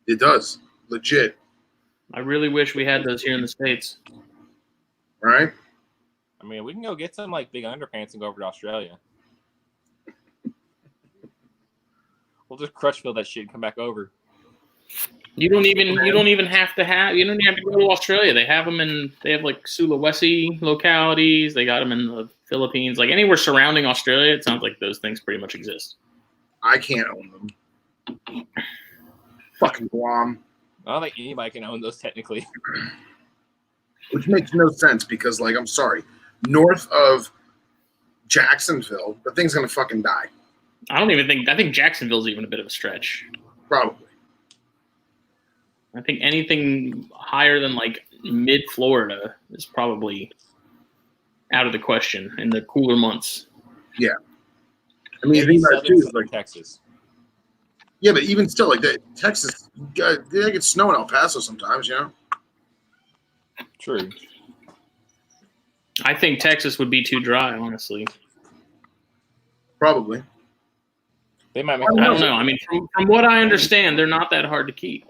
It does. Legit. I really wish we had those here in the States. Right? I mean, we can go get some like big underpants and go over to Australia. We'll just Crutchfield that shit and come back over. You don't even have to go to Australia. They have them they have like Sulawesi localities. They got them in the Philippines. Like anywhere surrounding Australia, it sounds like those things pretty much exist. I can't own them. Fucking Guam. I don't think anybody can own those technically. Which makes no sense because, like, I'm sorry, north of Jacksonville, the thing's gonna fucking die. I think Jacksonville's even a bit of a stretch. Probably. I think anything higher than like mid-Florida is probably out of the question in the cooler months. Yeah. I mean, the thing about it too is like Texas. Yeah, but even still, like that, Texas, they get snow in El Paso sometimes, you know? True. I think Texas would be too dry, honestly. Probably. They might make I don't know. I mean, from what I understand, they're not that hard to keep.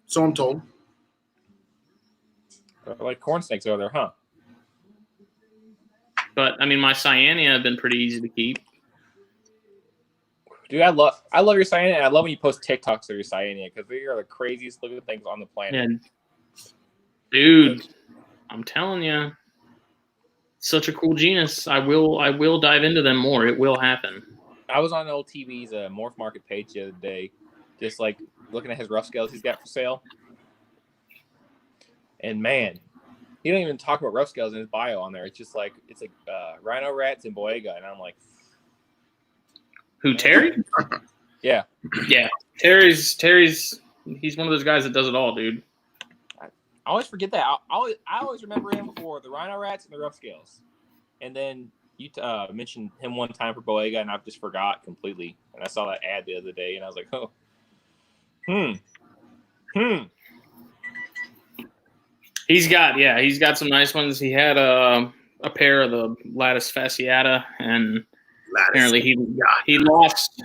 So I'm told. Like corn snakes over there, huh? But I mean, my Cyanea have been pretty easy to keep. Dude, I love your Cyanea, and I love when you post TikToks of your Cyanea because they are the craziest looking things on the planet. And dude, I'm telling you, such a cool genus. I will dive into them more. It will happen. I was on old TV's Morph Market page the other day, just like looking at his rough scales he's got for sale. And man, he don't even talk about rough scales in his bio on there. It's like rhino rats and boega, and I'm like, who, Terry? Yeah. Terry's. He's one of those guys that does it all, dude. I always forget that. I always remember him for the rhino rats and the rough scales, and then you mentioned him one time for boega, and I just forgot completely. And I saw that ad the other day, and I was like, oh, He's got some nice ones. He had a pair of the Lattice fasciata, and apparently he lost.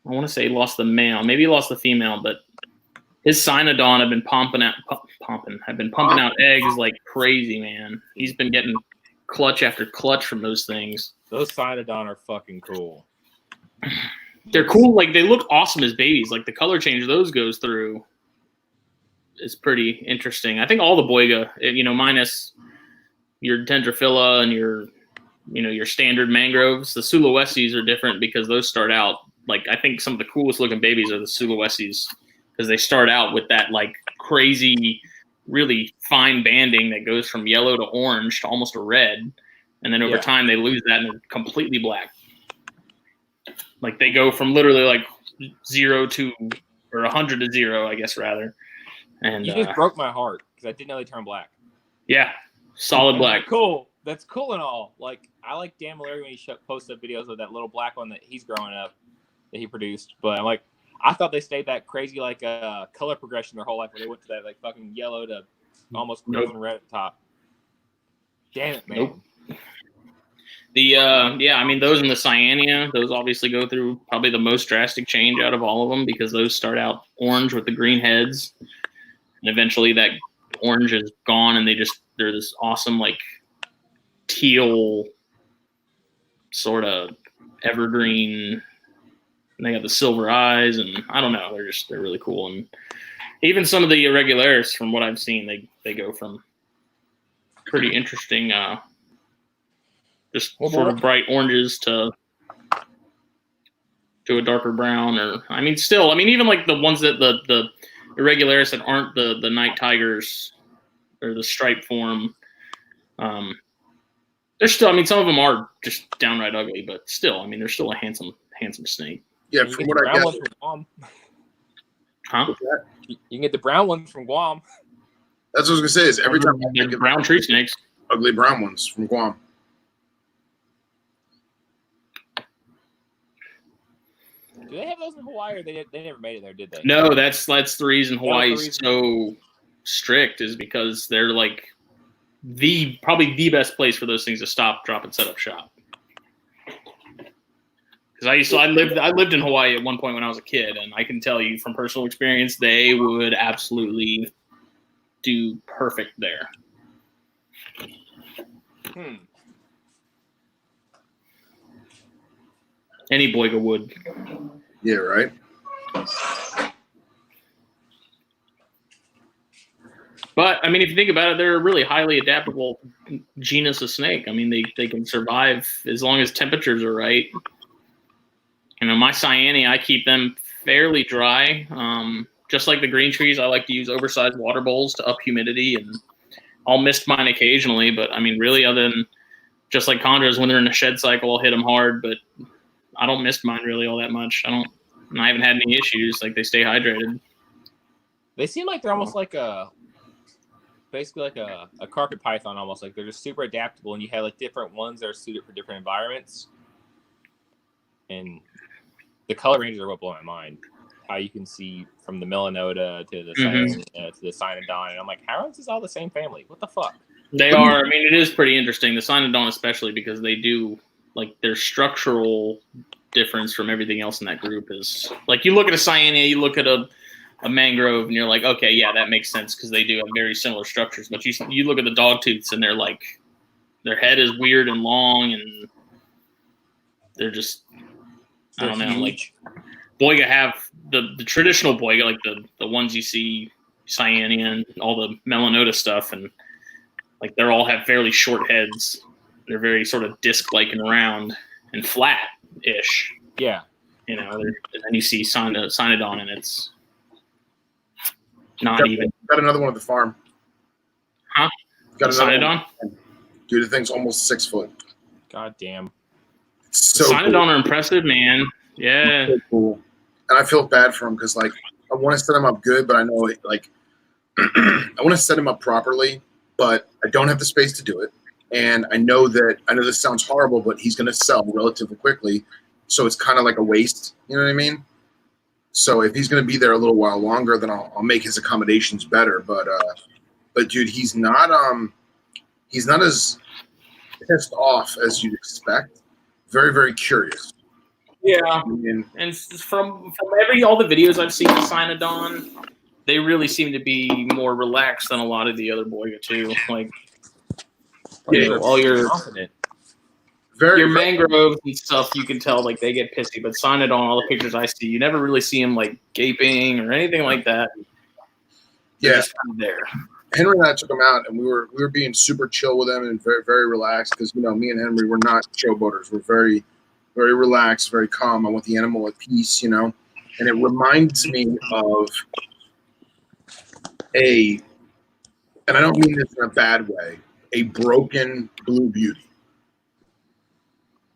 I want to say he lost the male. Maybe he lost the female, but his Cynodon have been pumping out eggs like crazy, man. He's been getting clutch after clutch from those things. Those Cynodon are fucking cool. They're cool. Like they look awesome as babies. Like the color change those goes through is pretty interesting. I think all the boiga, minus your dendrophila and your standard mangroves. The Sulawesi's are different because those start out like, I think some of the coolest looking babies are the Sulawesi's because they start out with that like crazy, really fine banding that goes from yellow to orange to almost a red, and then over time they lose that and they're completely black. Like they go from literally like 0 to 100 to 0, I guess rather. And you just broke my heart because I didn't know they turned black. Yeah, solid black. Cool. That's cool and all. Like I like Dan Mallory when he posted videos of that little black one that he's growing up that he produced. But I'm like, I thought they stayed that crazy like color progression their whole life, where they went to that like fucking yellow to almost crimson red at the top. Damn it, man. Nope. I mean those in the Cyanea, those obviously go through probably the most drastic change out of all of them because those start out orange with the green heads, and eventually that orange is gone, and they're this awesome like teal sort of evergreen. And they got the silver eyes, and I don't know, they're really cool. And even some of the irregularis, from what I've seen, they go from pretty interesting, just sort of bright oranges to a darker brown. Or even like the ones that the irregularis that aren't the night tigers or the stripe form. They're still, some of them are just downright ugly, but still, they're still a handsome snake. Yeah, from what I guess. From Guam. Huh? You can get the brown ones from Guam. That's what I was gonna say. Is every time I think of brown tree snakes, ugly brown ones from Guam. Do they have those in Hawaii, or they never made it there, did they? No, that's the reason Hawaii's so strict, is because they're like probably the best place for those things to stop, drop, and set up shop. Because I lived in Hawaii at one point when I was a kid, and I can tell you from personal experience, they would absolutely do perfect there. Any boiga would. Yeah, right. But I mean, if you think about it, they're a really highly adaptable genus of snake. I mean, they can survive as long as temperatures are right. You know, my cyania, I keep them fairly dry. Just like the green trees, I like to use oversized water bowls to up humidity, and I'll mist mine occasionally. But I mean, really, other than just like chondros, when they're in a shed cycle, I'll hit them hard. But I don't mist mine really all that much. I haven't had any issues. Like, they stay hydrated. They seem like they're almost like basically like a carpet python almost. Like, they're just super adaptable, and you have like different ones that are suited for different environments. And the color ranges are what blow my mind. How you can see from the melanota to the to the cynodon, and I'm like, how is this all the same family? What the fuck? They are. I mean, it is pretty interesting. The cynodon, especially, because they do, like, their structural difference from everything else in that group is, like, you look at a cyania, you look at a mangrove, and you're like, okay, yeah, that makes sense because they do have very similar structures. But you look at the dogtooths, and they're like, their head is weird and long, and they're just, I don't know, like, boiga have the traditional boiga, like the ones you see, cyania and all the melanota stuff, and like, they all have fairly short heads. They're very sort of disc-like and round and flat-ish. Yeah. You know, and then you see cynodon, and it's not even. Got another one at the farm. Huh? Got another cynodon? One. Dude, the thing's almost 6 foot. God damn. It's so cynodon cool. are impressive, man. Yeah. So cool. And I feel bad for him because, like, I want to set him up good, but I know, like, I want to set him up properly, but I don't have the space to do it. And I know this sounds horrible, but he's going to sell relatively quickly. So it's kind of like a waste. You know what I mean? So if he's going to be there a little while longer, then I'll make his accommodations better. But dude, he's not as pissed off as you'd expect. Very, very curious. Yeah, and from all the videos I've seen of cynodon, they really seem to be more relaxed than a lot of the other boiga too. Like, you know, all your mangroves and stuff, you can tell, like, they get pissy. But cynodon, all the pictures I see, you never really see them like gaping or anything like that. They're just kind of there. Henry and I took him out, and we were being super chill with him and very, very relaxed because, you know, me and Henry, we're not showboaters. We're very, very relaxed, very calm. I want the animal at peace, you know. And it reminds me of and I don't mean this in a bad way, a broken blue beauty.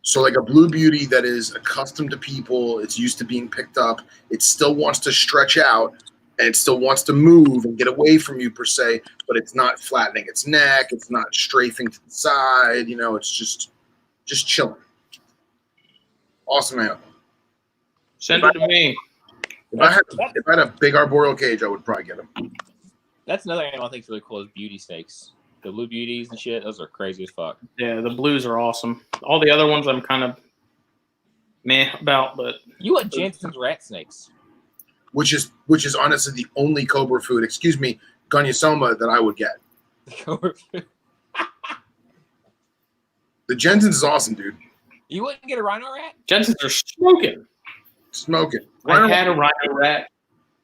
So, like, a blue beauty that is accustomed to people, it's used to being picked up, it still wants to stretch out, and it still wants to move and get away from you per se, but it's not flattening its neck, it's not strafing to the side, you know, it's just chilling. Awesome animal. Send it to me. If I had a big arboreal cage, I would probably get him. That's another animal I think is really cool is beauty snakes. The blue beauties and shit, those are crazy as fuck. Yeah, the blues are awesome. All the other ones I'm kind of meh about, but you want Jensen's rat snakes, which is honestly the only cobra food, Gonyosoma, that I would get. The Jensen's is awesome, dude. You wouldn't get a rhino rat? Jensen's are smoking. I had a rhino rat.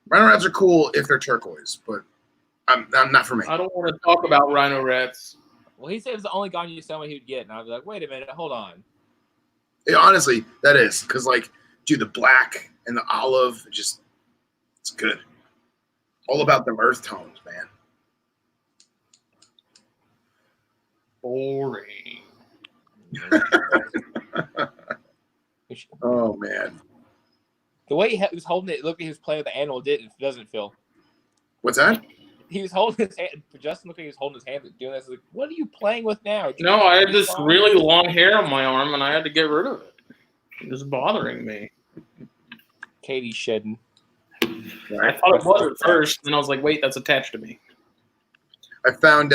Rhino rats are cool if they're turquoise, but I'm not for me. I don't want to talk about rhino rats. Well, he said it was the only Gonyosoma he would get, and I was like, wait a minute, hold on. Yeah, honestly, that is because, like, dude, the black and the olive, it's good. All about them earth tones, man. Boring. Oh man, the way he was holding it, looked like he was playing with the animal. Doesn't feel. What's that? He was holding his hand. Justin looked like he was holding his hand doing this. Like, what are you playing with now? No, I had this really long hair on my arm, and I had to get rid of it. It was bothering me. Katie's shedding. I thought it was at first, and I was like, wait, that's attached to me. I found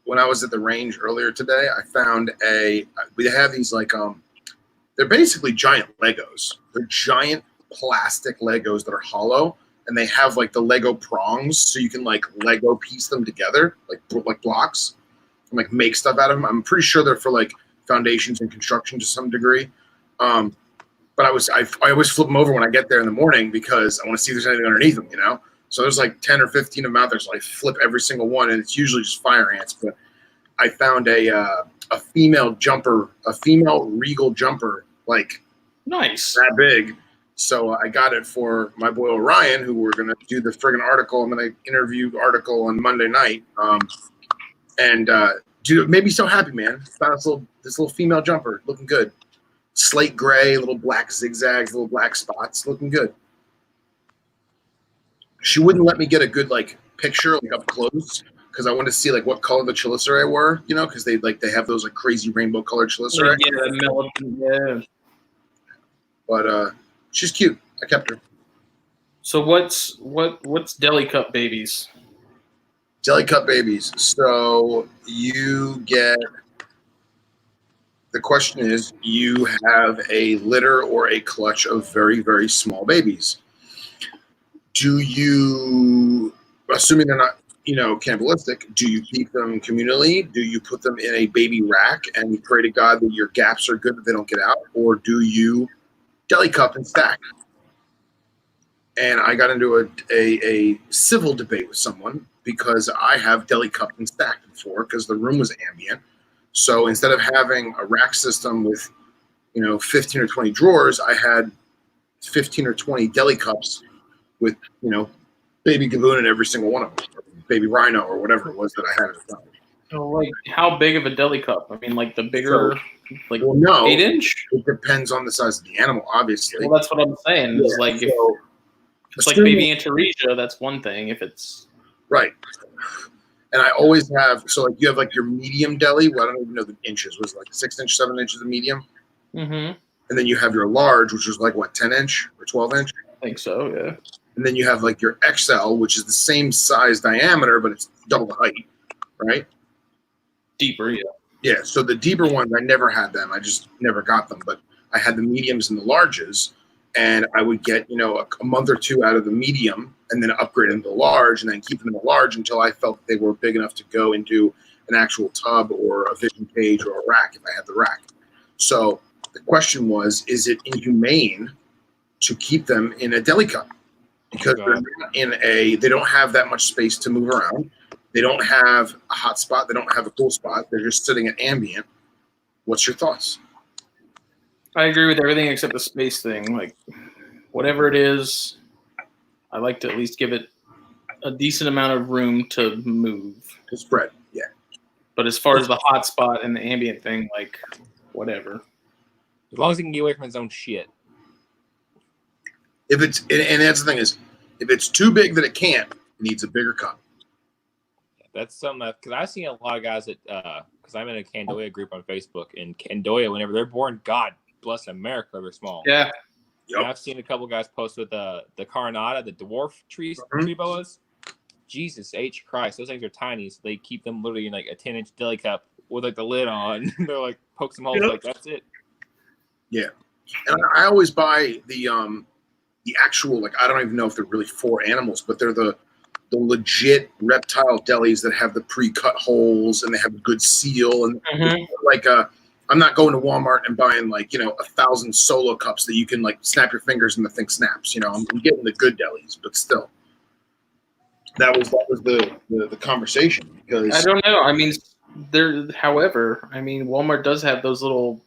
when I was at the range earlier today, I found we have these, like, they're basically giant Legos. They're giant plastic Legos that are hollow, and they have, like, the Lego prongs, so you can, like, Lego piece them together, like blocks, and, like, make stuff out of them. I'm pretty sure they're for, like, foundations and construction to some degree. But I always flip them over when I get there in the morning because I want to see if there's anything underneath them, you know? So there's like 10 or 15 of them out there. So I flip every single one, and it's usually just fire ants. But I found a female jumper, a female regal jumper, like Nice. that big. So I got it for my boy Orion, who we're going to do the friggin' article. I'm going to interview article on Monday night. Dude, it made me so happy, man. Found this little female jumper, looking good. Slate gray, little black zigzags, little black spots, looking good. She wouldn't let me get a good like picture like up close because I wanted to see like what color the chelicerae were, you know, because they have those like crazy rainbow colored chelicerae. Yeah. But she's cute. I kept her. So what's deli cup babies? Deli cup babies. So you get. The question is, you have a litter or a clutch of very, very small babies. Do you, assuming they're not, cannibalistic, do you keep them communally? Do you put them in a baby rack and you pray to God that your gaps are good, that they don't get out? Or do you deli cup and stack? And I got into a civil debate with someone because I have deli cupped and stacked before because the room was ambient. So instead of having a rack system with, 15 or 20 drawers, I had 15 or 20 deli cups with, baby gaboon in every single one of them, or baby rhino or whatever it was that I had at the time. So, like, how big of a deli cup? I mean, like the bigger, well, no, 8-inch? It depends on the size of the animal, obviously. Well, that's what I'm saying. Is like if it's like baby Antaresia, that's one thing. If it's right. And I always have, so like you have like your medium deli. Well, I don't even know the inches. Was it like 6 inch, 7 inches of medium? Mm-hmm. And then you have your large, which is like what, 10 inch or 12 inch? I think so, yeah. And then you have like your XL, which is the same size diameter, but it's double the height, right? Deeper, yeah. Yeah. So the deeper ones, I never had them. I just never got them. But I had the mediums and the larges, and I would get, a month or two out of the medium and then upgrade into the large and then keep them in the large until I felt they were big enough to go into an actual tub or a vision cage or a rack if I had the rack. So the question was, is it inhumane to keep them in a deli cup? Because they're not they don't have that much space to move around. They don't have a hot spot. They don't have a cool spot. They're just sitting at ambient. What's your thoughts? I agree with everything except the space thing. Like, whatever it is, I like to at least give it a decent amount of room to move. To spread, yeah. But as far as the hot spot and the ambient thing, like, whatever. As long as he can get away from his own shit. If it's, and that's the thing is, if it's too big that it can't, it needs a bigger cup. That's something that, because I've seen a lot of guys that, because I'm in a Candoya group on Facebook, and Candoya, whenever they're born, God bless America, they're small. Yeah. Yep. And I've seen a couple guys post with the Carinata, the dwarf tree boas. Jesus H Christ, those things are tiny, so they keep them literally in like a 10-inch deli cup with like the lid on. They're like poke some holes, like that's it. Yeah, and I always buy the actual, like, I don't even know if they're really for animals, but they're the legit reptile delis that have the pre-cut holes and they have a good seal and like I'm not going to Walmart and buying like 1,000 solo cups that you can like snap your fingers and the thing snaps. I'm getting the good delis, but still, that was the conversation because I don't know. I mean, however, Walmart does have those little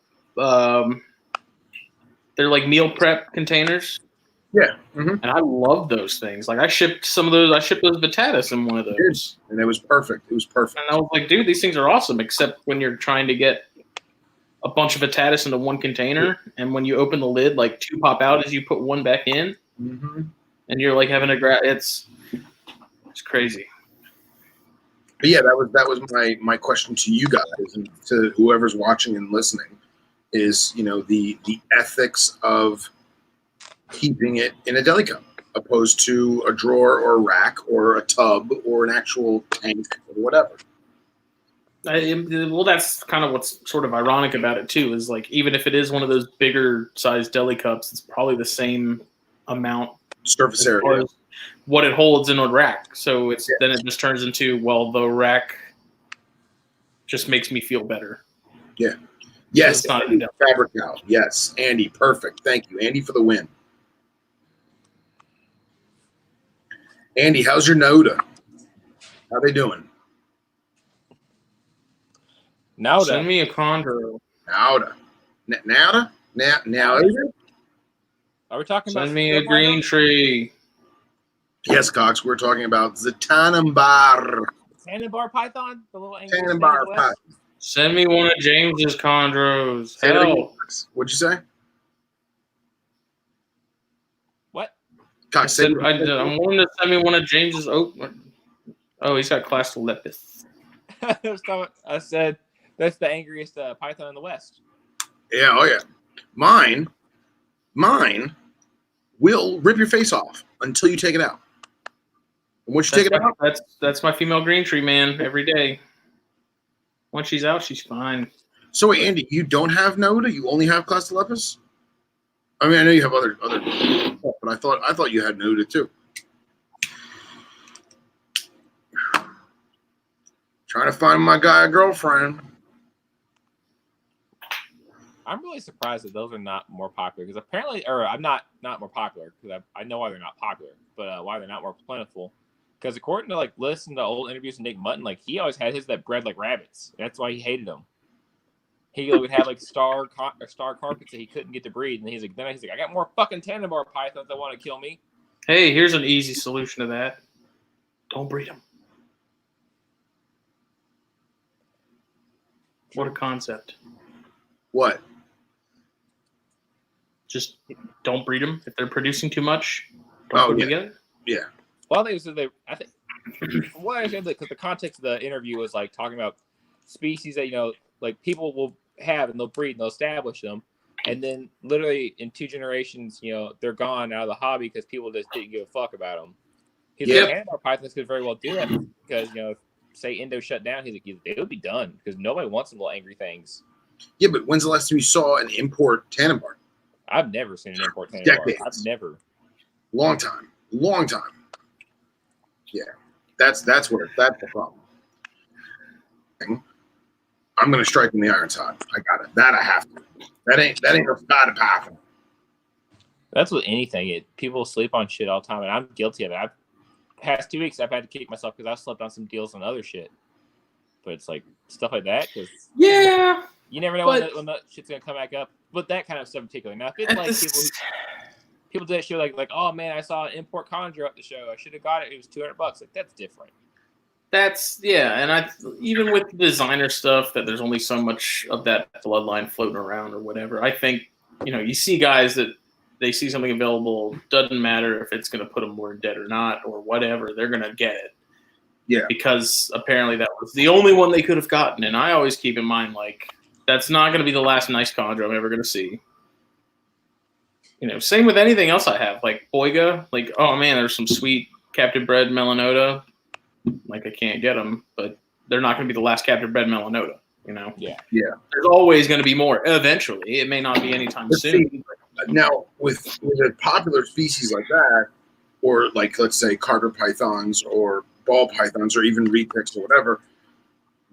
they're like meal prep containers. Yeah, and I love those things. Like I shipped those Vitatis in one of those, and it was perfect. It was perfect. And I was like, dude, these things are awesome. Except when you're trying to get a bunch of Vitatis into one container, and when you open the lid, like 2 pop out as you put one back in, and you're like having to grab. It's crazy. But yeah, that was my question to you guys and to whoever's watching and listening is the ethics of keeping it in a deli cup opposed to a drawer or a rack or a tub or an actual tank or whatever. Well, that's kind of what's sort of ironic about it too, is like even if it is one of those bigger sized deli cups, it's probably the same amount surface area what it holds in a rack. So then it just turns into, well, the rack just makes me feel better. Yeah. Yes. So Fabric now. Yes. Andy, perfect. Thank you. Andy for the win. Andy, how's your Noda? How they doing? Now Send me a chondro. Nauda. Nauda? Now. Are we talking about Send me a green tree. Yes, Cox, we're talking about the Tannenbar. Tannenbar python? The little angry Tannenbar snake? python. Send me one of James's chondros. Say that again, Hell. Cox. What'd you say? What? Cox, say I'm wanting to send me one of James's oak. Oh, he's got Clastolepis. I said that's the angriest python in the West. Yeah, oh yeah. Mine will rip your face off until you take it out. And once you take it out, That's my female green tree, man, every day. Once she's out, she's fine. so wait, Andy, you don't have Noda? You only have Clastolepis? I mean, I know you have other stuff, but I thought you had Noda too. Trying to find my guy a girlfriend. I'm really surprised that those are not more popular because apparently, or I'm not more popular because I know why they're not popular, but why they're not more plentiful. Because according to like listening to old interviews with Nick Mutton, like he always had his that bred like rabbits. That's why he hated them. He would have like star carpets that he couldn't get to breed, and he's like, I got more fucking Tannenbar pythons that want to kill me. Hey, here's an easy solution to that. Don't breed them. What a concept. What? Just don't breed them. If they're producing too much, don't put them together. Yeah. Well, I think from what I understand, because the context of the interview was like talking about species that like people will have and they'll breed and they'll establish them, and then literally in 2 generations, they're gone out of the hobby because people just didn't give a fuck about them. He's like, Tannenbar pythons could very well do that because say Indo shut down, he's like, they would be done because nobody wants them little angry things. Yeah, but when's the last time you saw an import Tannenbar? I've never seen an import Tannenbar. Decades. I've never. Long time. Yeah, that's the problem. I'm gonna strike when the iron's hot. I got it. That I have to. That ain't no spotted python. That's with anything. People sleep on shit all the time, and I'm guilty of it. Past 2 weeks, I've had to kick myself because I slept on some deals on other shit. But it's like stuff like that because you never know when that shit's gonna come back up. But that kind of stuff in particular. Now, if it's like people do that shit like, oh man, I saw an import chondro at the show. I should have got it. It was $200. Like that's different. And even with designer stuff, that there's only so much of that bloodline floating around or whatever. I think you see guys that they see something available. Doesn't matter if it's going to put them more dead or not or whatever. They're going to get it. Yeah. Because apparently that was the only one they could have gotten. And I always keep in mind, like, that's not going to be the last nice chondro I'm ever going to see. Same with anything else I have. Like Boiga, like, oh man, there's some sweet captive bred Melanota. Like, I can't get them, but they're not going to be the last captive bred Melanota, Yeah. There's always going to be more eventually. It may not be anytime soon. Now, with a popular species like that, or like, let's say, carter pythons or ball pythons or even retics or whatever,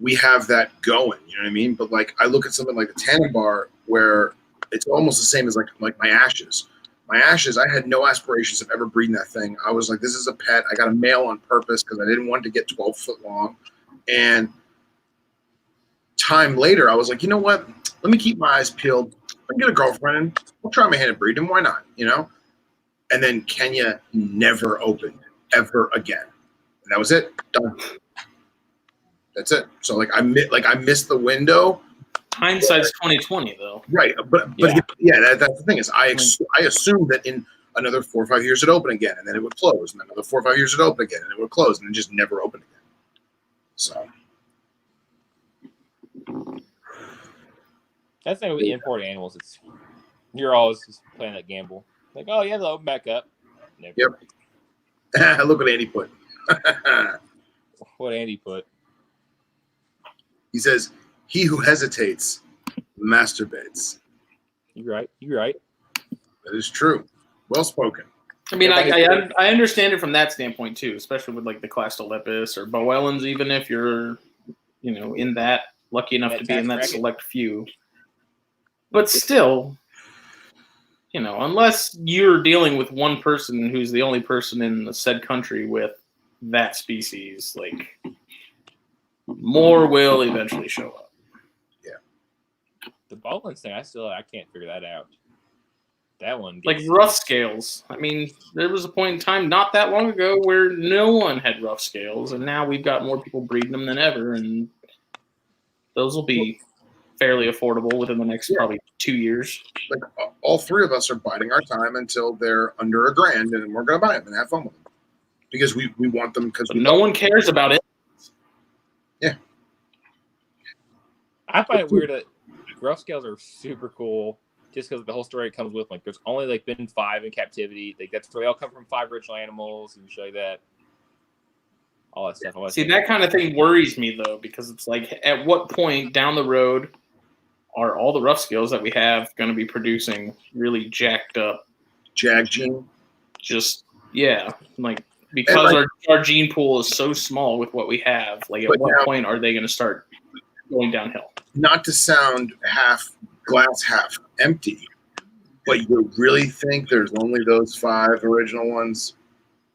we have that going, you know what I mean? But like, I look at something like the Tannenbar where it's almost the same as like my ashes. My ashes, I had no aspirations of ever breeding that thing. I was like, this is a pet. I got a male on purpose because I didn't want it to get 12 foot long. And time later, I was like, you know what? Let me keep my eyes peeled. Let me get a girlfriend. I'll try my hand at breeding. Why not? And then Kenya never opened ever again. And that was it. Done. That's it. So like I missed the window. Hindsight's 20/20 though. Right, but yeah, that's the thing is I assumed that in another 4 or 5 years it'd open again, and then it would close, and then another 4 or 5 years it'd open again, and it would close, and it just never opened again. So that's the thing with import animals. You're always just playing that gamble. Like, oh yeah, they'll open back up. Never. Yep. Look what Andy put. What Andy put. He says, "He who hesitates masturbates." You're right. That is true. Well spoken. I mean, I understand it from that standpoint too, especially with like the Clastolepis or Boellens, even if you're, in that lucky enough to be in that select few. But still, unless you're dealing with one person who's the only person in the said country with that species, like more will eventually show up. The Bolin's thing, I can't figure that out. That one Like gets rough scales. I mean, there was a point in time not that long ago where no one had rough scales, and now we've got more people breeding them than ever, and those will be fairly affordable within the next probably 2 years. Like all three of us are biding our time until they're under $1,000, and we're gonna buy them and have fun with them because we want them because no one cares about it. Yeah, I find it weird that rough scales are super cool just because the whole story it comes with. Like, there's only like been 5 in captivity. Like, that's where they all come from, 5 original animals and shit like that. All that stuff. See, that kind of thing worries me though, because it's like, at what point down the road are all the rough scales that we have going to be producing really jacked up jag gene? Just like, because our gene pool is so small with what we have. Like, at what point are they going to start going downhill? Not to sound half glass half empty, but you really think there's only those 5 original ones?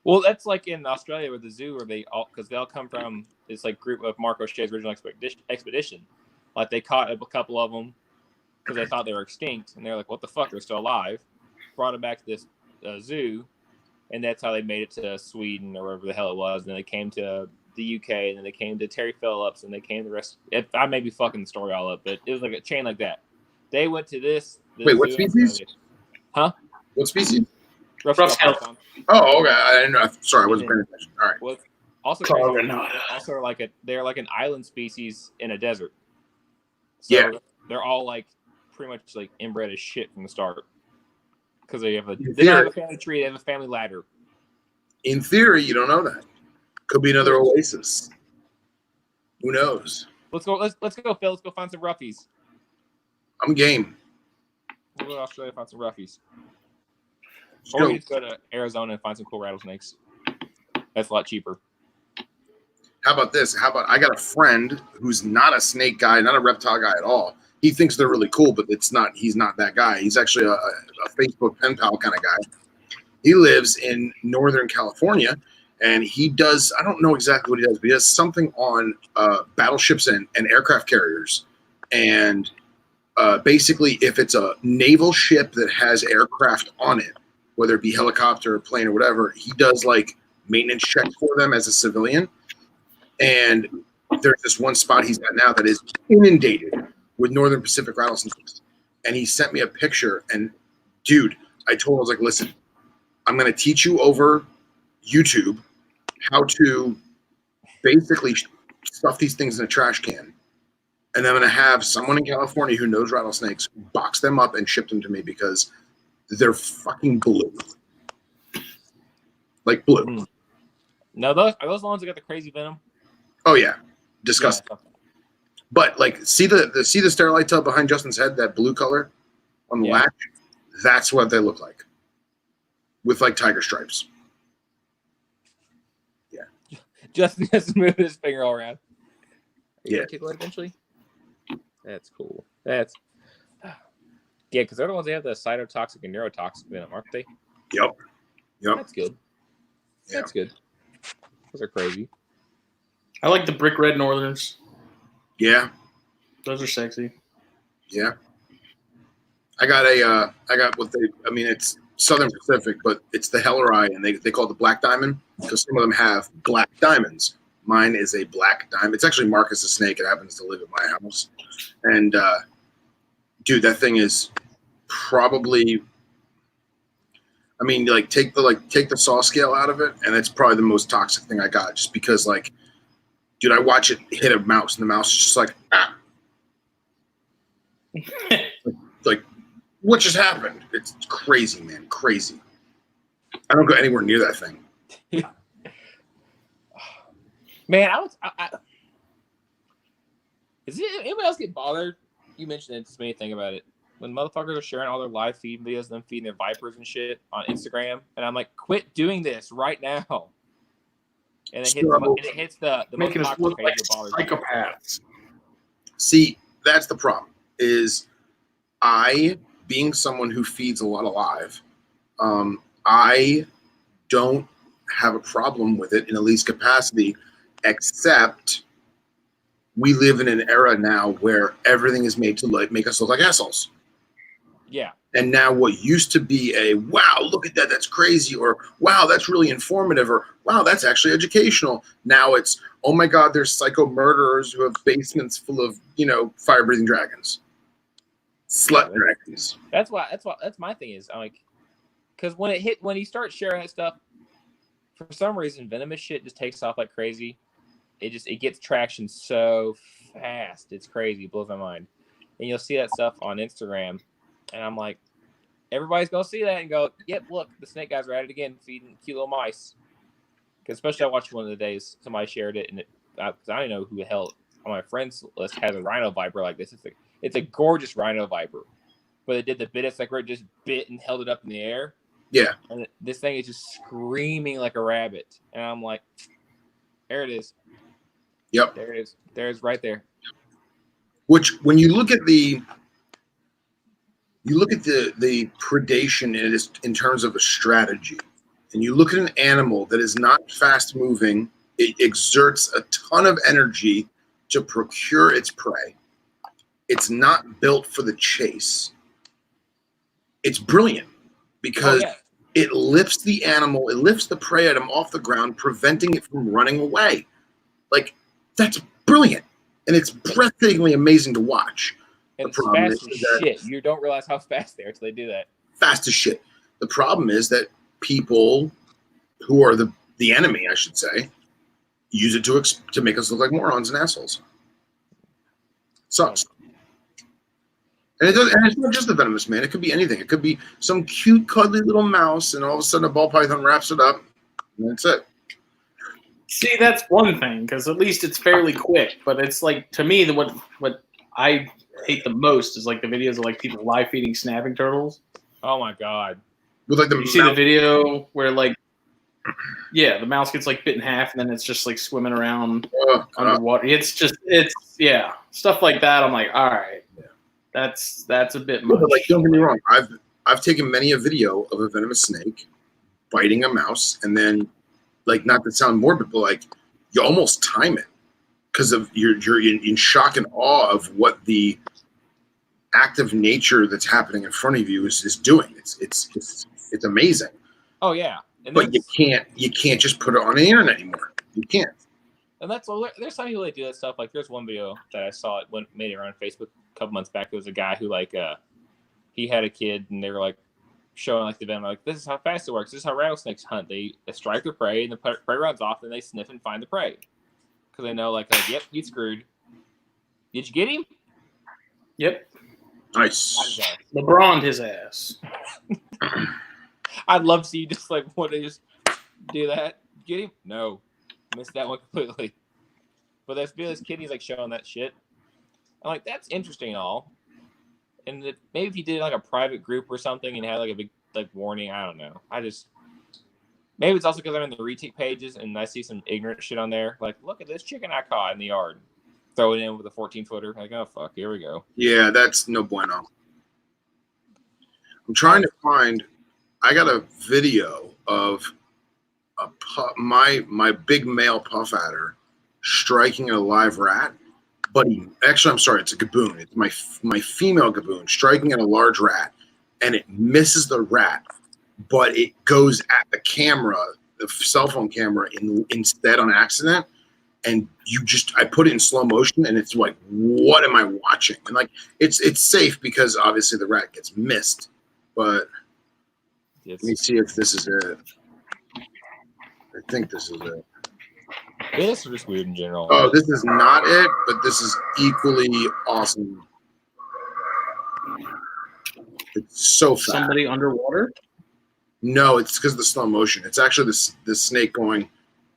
Well, that's like in Australia with the zoo, where they all come from this like group of Mark O'Shea's original expedition. Like, they caught a couple of them because they thought they were extinct, and they're like, "What the fuck? They're still alive." Brought them back to this zoo, and that's how they made it to Sweden or wherever the hell it was. And then they came to the UK, and then they came to Terry Phillips, and they came to the rest. I may be fucking the story all up, but it was like a chain like that. They went to this. Wait, what species? Huh? What species? Rough scale. Oh, okay. I didn't know. Sorry, I wasn't paying attention. All right. Well, also like they're like an island species in a desert. So they're all like pretty much like inbred as shit from the start because they don't have a family tree. They have a family ladder. In theory, you don't know that. Could be another oasis. Who knows? Let's go, Phil. Let's go find some roughies. I'm game. We'll go to Australia and find some roughies. Or we just go to Arizona and find some cool rattlesnakes. That's a lot cheaper. How about this? How about I got a friend who's not a snake guy, not a reptile guy at all. He thinks they're really cool, but he's not that guy. He's actually a Facebook pen pal kind of guy. He lives in Northern California, and he does, I don't know exactly what he does, but he does something on battleships and aircraft carriers. And basically, if it's a naval ship that has aircraft on it, whether it be helicopter or plane or whatever, he does like maintenance checks for them as a civilian. And there's this one spot he's at now that is inundated with Northern Pacific rattlesnakes. And he sent me a picture, and dude, I told him, I was like, listen, I'm going to teach you over YouTube how to basically stuff these things in a trash can. And I'm going to have someone in California who knows rattlesnakes box them up and ship them to me because they're fucking blue. Like blue. No, are those the ones that got the crazy venom? Oh yeah. Disgusting. Yeah. But like, see the sterilite tub behind Justin's head, that blue color on the latch? That's what they look like. With like tiger stripes. Yeah. Justin has to move his finger all around. Yeah. Tickle it eventually? That's cool. That's because they're the ones that have the cytotoxic and neurotoxic in them, aren't they? Yep. That's good. Yeah. That's good. Those are crazy. I like the brick red northerners. Yeah. Those are sexy. Yeah. I got it's Southern Pacific, but it's the Hellerai, and they call it the black diamond because some of them have black diamonds. Mine is a black diamond. It's actually Marcus's snake. It happens to live at my house. And dude, that thing is probably, I mean, like take the saw scale out of it, and it's probably the most toxic thing I got, just because like, dude, I watch it hit a mouse, and the mouse is just like, ah. like, what just happened? It's crazy, man, crazy. I don't go anywhere near that thing. Man, does anybody else get bothered? You mentioned it, just made me think about it. When motherfuckers are sharing all their live feed videos of them feeding their vipers and shit on Instagram, and I'm like, quit doing this right now. And it hits the making most us look like psychopaths. See, that's the problem. Is I being someone who feeds a lot alive, I don't have a problem with it in the least capacity, except we live in an era now where everything is made to make us look like assholes. Yeah. And now what used to be a, wow, look at that, that's crazy, or wow, that's really informative, or wow, that's actually educational. Now it's, oh my God, there's psycho murderers who have basements full of, fire-breathing dragons. Slut dragons. That's my thing is, I'm like, because when you start sharing that stuff, for some reason, venomous shit just takes off like crazy. It gets traction so fast. It's crazy. It blows my mind. And you'll see that stuff on Instagram. And I'm like, everybody's going to see that and go, yep, look, the snake guys are at it again, feeding cute little mice. Because especially I watched one of the days, somebody shared it, and because I don't know who the hell on my friends list has a rhino viper like this. It's a gorgeous rhino viper. But it did the bit, it's like where it just bit and held it up in the air. Yeah. And this thing is just screaming like a rabbit. And I'm like, there it is. Yep. There it is. There's right there. Which, when you look at the predation in terms of a strategy, and you look at an animal that is not fast moving, it exerts a ton of energy to procure its prey. It's not built for the chase. It's brilliant because it lifts the animal, it lifts the prey item off the ground, preventing it from running away. Like, that's brilliant. And it's breathtakingly amazing to watch. And it's fast as shit. You don't realize how fast they are until they do that. Fast as shit. The problem is that people who are the enemy, I should say, use it to make us look like morons and assholes. Sucks. And it's not just the venomous, man. It could be anything. It could be some cute, cuddly little mouse, and all of a sudden a ball python wraps it up, and that's it. See, that's one thing, because at least it's fairly quick. But it's like, to me, what I hate the most is like the videos of like people live feeding snapping turtles. Oh my God! With like you see the video where like, the mouse gets like bit in half, and then it's just like swimming around underwater. It's stuff like that. I'm like, all right. That's a bit much. But like, don't get me wrong. I've taken many a video of a venomous snake biting a mouse, and then, like, not to sound morbid, but like, you almost time it because of you're in shock and awe of what the active nature that's happening in front of you is doing. It's amazing. Oh yeah, but you can't just put it on the internet anymore. You can't. And there's some people that do that stuff. Like, there's one video that I saw made it around Facebook a couple months back. There was a guy who he had a kid, and they were like showing like the venom. Like, this is how fast it works. This is how rattlesnakes hunt. They strike their prey, and the prey runs off, and they sniff and find the prey because they know like, yep, he's screwed. Did you get him? Yep. Nice. LeBron his ass. I'd love to see you just like want to just do that. Get him? No. Missed that one completely. But this kid, he's like showing that shit. I'm like, that's interesting and all. And maybe if you did like a private group or something and had like a big like warning, I don't know. Maybe it's also because I'm in the retake pages and I see some ignorant shit on there. Like, look at this chicken I caught in the yard. Throw it in with a 14-footer. Like, oh fuck, here we go. Yeah, that's no bueno. I'm trying to find. I got a video of my big male puff adder striking a live rat, but I'm sorry, it's a gaboon. It's my female gaboon striking at a large rat, and it misses the rat, but it goes at the camera, the cell phone camera, instead on accident. And I put it in slow motion, and it's like, what am I watching? And like, it's safe because obviously the rat gets missed, but let me see if this is it. I think this is it. Yeah, this is just weird in general. Oh, this is not it, but this is equally awesome. It's so fast. Somebody underwater? No, it's because of the slow motion. It's actually the snake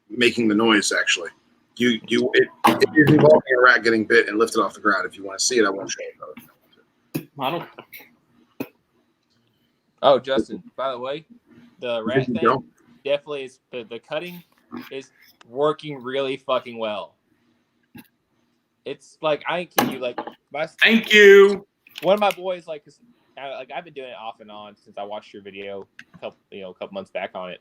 making the noise. Actually, it is involving a rat getting bit and lifted off the ground. If you want to see it, I won't show it. I don't. Oh, Justin, by the way, the rat thing definitely is the cutting is working really fucking well. It's like, I ain't kidding you. Like, thank you. One of my boys, like, I've been doing it off and on since I watched your video a couple months back on it.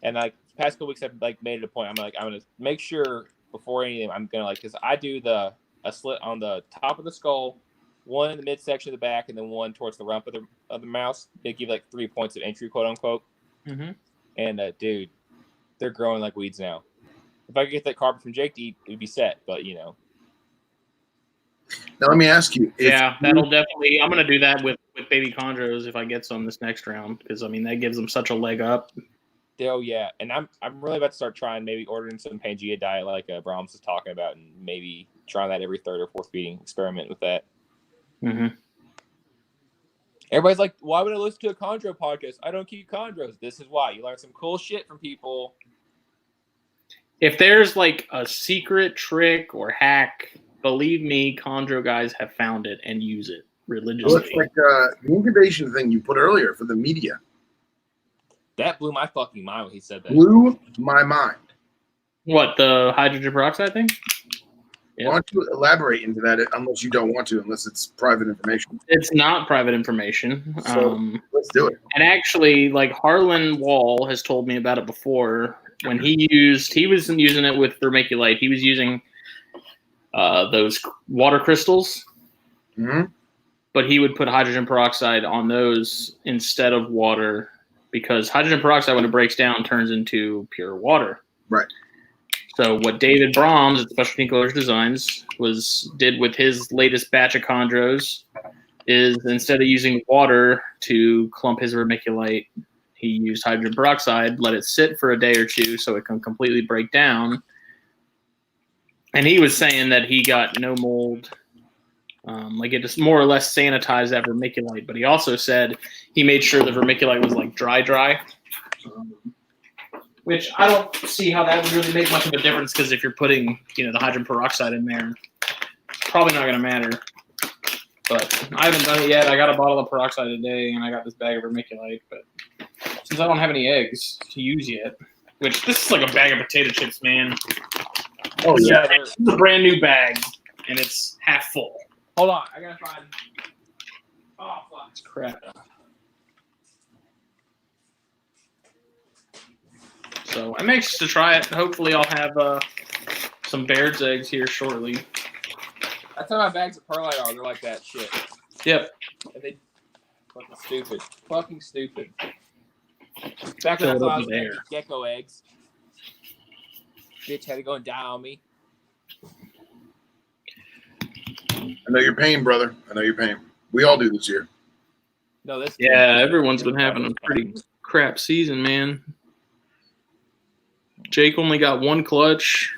And like the past couple weeks, I've like made it a point. I'm gonna make sure before anything, I'm gonna because I do a slit on the top of the skull, one in the midsection of the back, and then one towards the rump of the mouse. They give like 3 points of entry, quote unquote. Mm-hmm. And dude, they're growing like weeds now. If I could get that carpet from Jake to eat, it would be set. But Now let me ask you. That'll definitely. I'm gonna do that with baby chondros if I get some this next round because I mean that gives them such a leg up. Oh yeah, and I'm really about to start trying maybe ordering some Pangea diet like Brahms was talking about, and maybe trying that every third or fourth feeding. Experiment with that. Mm-hmm. Everybody's like, "Why would I listen to a chondro podcast? I don't keep chondros." This is why. You learn some cool shit from people. If there's like a secret trick or hack, believe me, chondro guys have found it and use it religiously. Looks like the incubation thing you put earlier for the media. That blew my fucking mind when he said that. Blew my mind. What, the hydrogen peroxide thing? Why don't you elaborate into that unless you don't want to, unless it's private information? It's not private information. So let's do it. And actually, like Harlan Wall has told me about it before. When he wasn't using it with vermiculite. He was using those water crystals. Mm-hmm. But he would put hydrogen peroxide on those instead of water because hydrogen peroxide, when it breaks down, turns into pure water. Right. So what David Brahms at Specialty Colors Designs did with his latest batch of chondros is instead of using water to clump his vermiculite, he used hydrogen peroxide, let it sit for a day or two so it can completely break down. And he was saying that he got no mold. Like it just more or less sanitized that vermiculite, but he also said he made sure the vermiculite was like dry. Which I don't see how that would really make much of a difference because if you're putting, the hydrogen peroxide in there, it's probably not going to matter. But I haven't done it yet. I got a bottle of peroxide today, and I got this bag of vermiculite. But since I don't have any eggs to use yet, which this is like a bag of potato chips, man. Oh yeah, it's a brand new bag, and it's half full. Hold on, I gotta find. Oh fuck! It's crap. So I'm anxious to try it. Hopefully, I'll have some Baird's eggs here shortly. That's how my bags of perlite are. They're like that shit. Yep. And they fucking stupid. Fucking stupid. Back when I thought I was making gecko eggs, bitch had to go and die on me. I know your pain, brother. I know your pain. We all do this year. No, this. Yeah, everyone's been having a pretty crap season, man. Jake only got one clutch.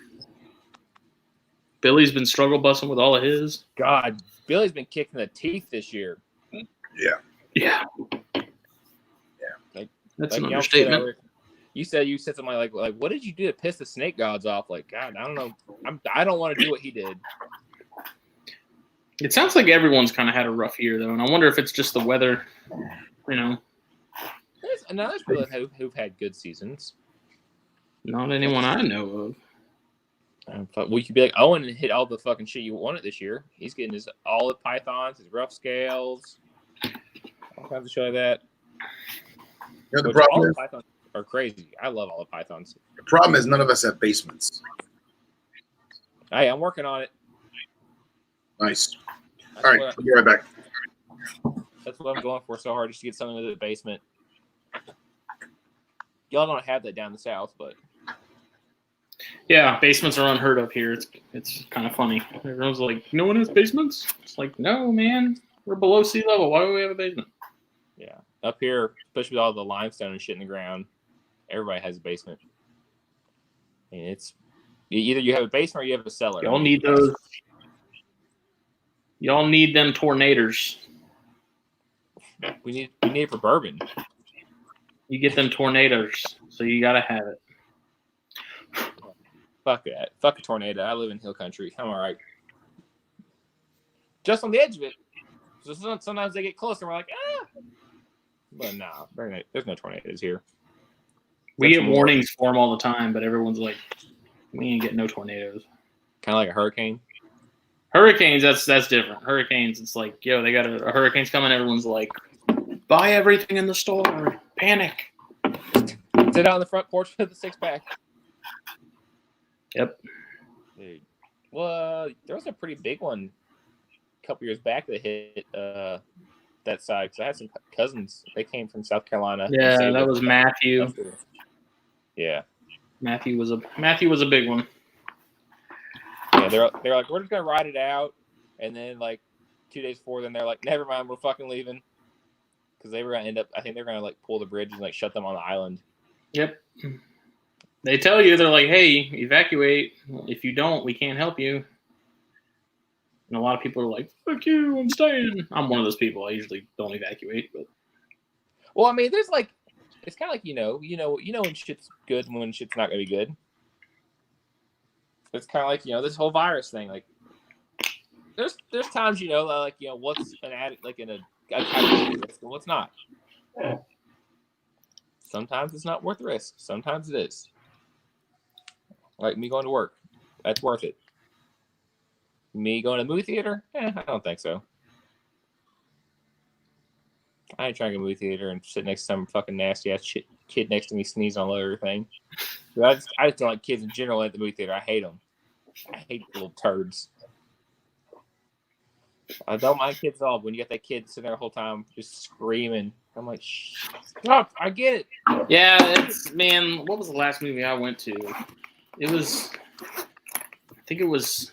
Billy's been struggle busting with all of his. God, Billy's been kicking the teeth this year. Yeah. That's an understatement. You said something like, what did you do to piss the snake gods off? Like, God, I don't know. I don't want to do what he did. It sounds like everyone's kind of had a rough year, though, and I wonder if it's just the weather, There's people who've had good seasons. Not anyone I know of. We could be like Owen and hit all the fucking shit you wanted this year. He's getting his olive pythons, his rough scales, all kinds of shit like that. The problem is, pythons are crazy. I love olive pythons. The problem is none of us have basements. Hey, I'm working on it. Nice. All right, I'll be right back. That's what I'm going for so hard, just to get something with the basement. Y'all don't have that down the south, but yeah, basements are unheard of here. It's kind of funny. Everyone's like, no one has basements? It's like, no, man. We're below sea level. Why would we have a basement? Yeah. Up here, especially with all the limestone and shit in the ground, everybody has a basement. And it's either you have a basement or you have a cellar. Y'all need those. Y'all need them tornadoes. We need it for bourbon. You get them tornadoes, so you gotta have it. Fuck that. Fuck a tornado. I live in hill country. I'm all right. Just on the edge of it. So sometimes they get close and we're like, ah. But nah, there's no tornadoes here. We get warnings for them all the time, but everyone's like, we ain't getting no tornadoes. Kind of like a hurricane. Hurricanes, that's different. Hurricanes, it's like, yo, they got a hurricane's coming. Everyone's like, buy everything in the store. Panic. Sit on the front porch with the 6-pack. Yep. Dude. Well, there was a pretty big one a couple years back that hit that side. Because I had some cousins. They came from South Carolina. Yeah, that was Matthew. Yeah. Matthew was a big one. Yeah, they're like, we're just gonna ride it out, and then like 2 days before, then they're like, never mind, we're fucking leaving, because they were gonna end up. I think they're gonna like pull the bridge and like shut them on the island. Yep. They tell you, they're like, hey, evacuate. If you don't, we can't help you. And a lot of people are like, fuck you, I'm staying. I'm one of those people. I usually don't evacuate, but Well, I mean, there's like, it's kind of like you know when shit's good and when shit's not gonna be good. It's kind of like this whole virus thing. Like, there's times like what's an addict like in a kind of risk and what's not. Sometimes it's not worth the risk. Sometimes it is. Like me going to work, that's worth it. Me going to the movie theater, I don't think so. I ain't trying to go to the movie theater and sit next to some fucking nasty ass kid next to me sneezing all over everything. I just don't like kids in general at the movie theater. I hate them. I hate little turds. I don't mind kids at all. When you got that kid sitting there the whole time just screaming, I'm like, stop! I get it. Yeah, what was the last movie I went to? I think it was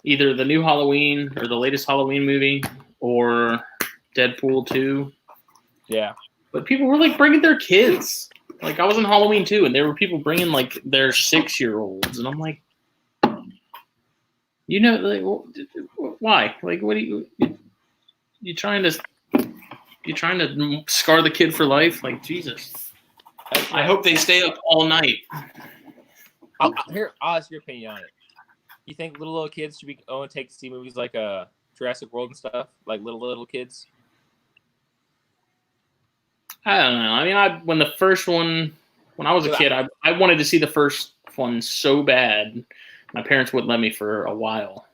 either the new Halloween or the latest Halloween movie or Deadpool 2. Yeah. But people were like bringing their kids. Like I was in Halloween too, and there were people bringing like their 6-year-olds, and I'm like, why? Like, what are you trying to scar the kid for life? Like, Jesus. I hope they stay up all night. I'll ask your opinion on it. You think little kids should be take to see movies like Jurassic World and stuff, like little kids? I don't know. I mean, when I was a kid, I wanted to see the first one so bad. My parents wouldn't let me for a while.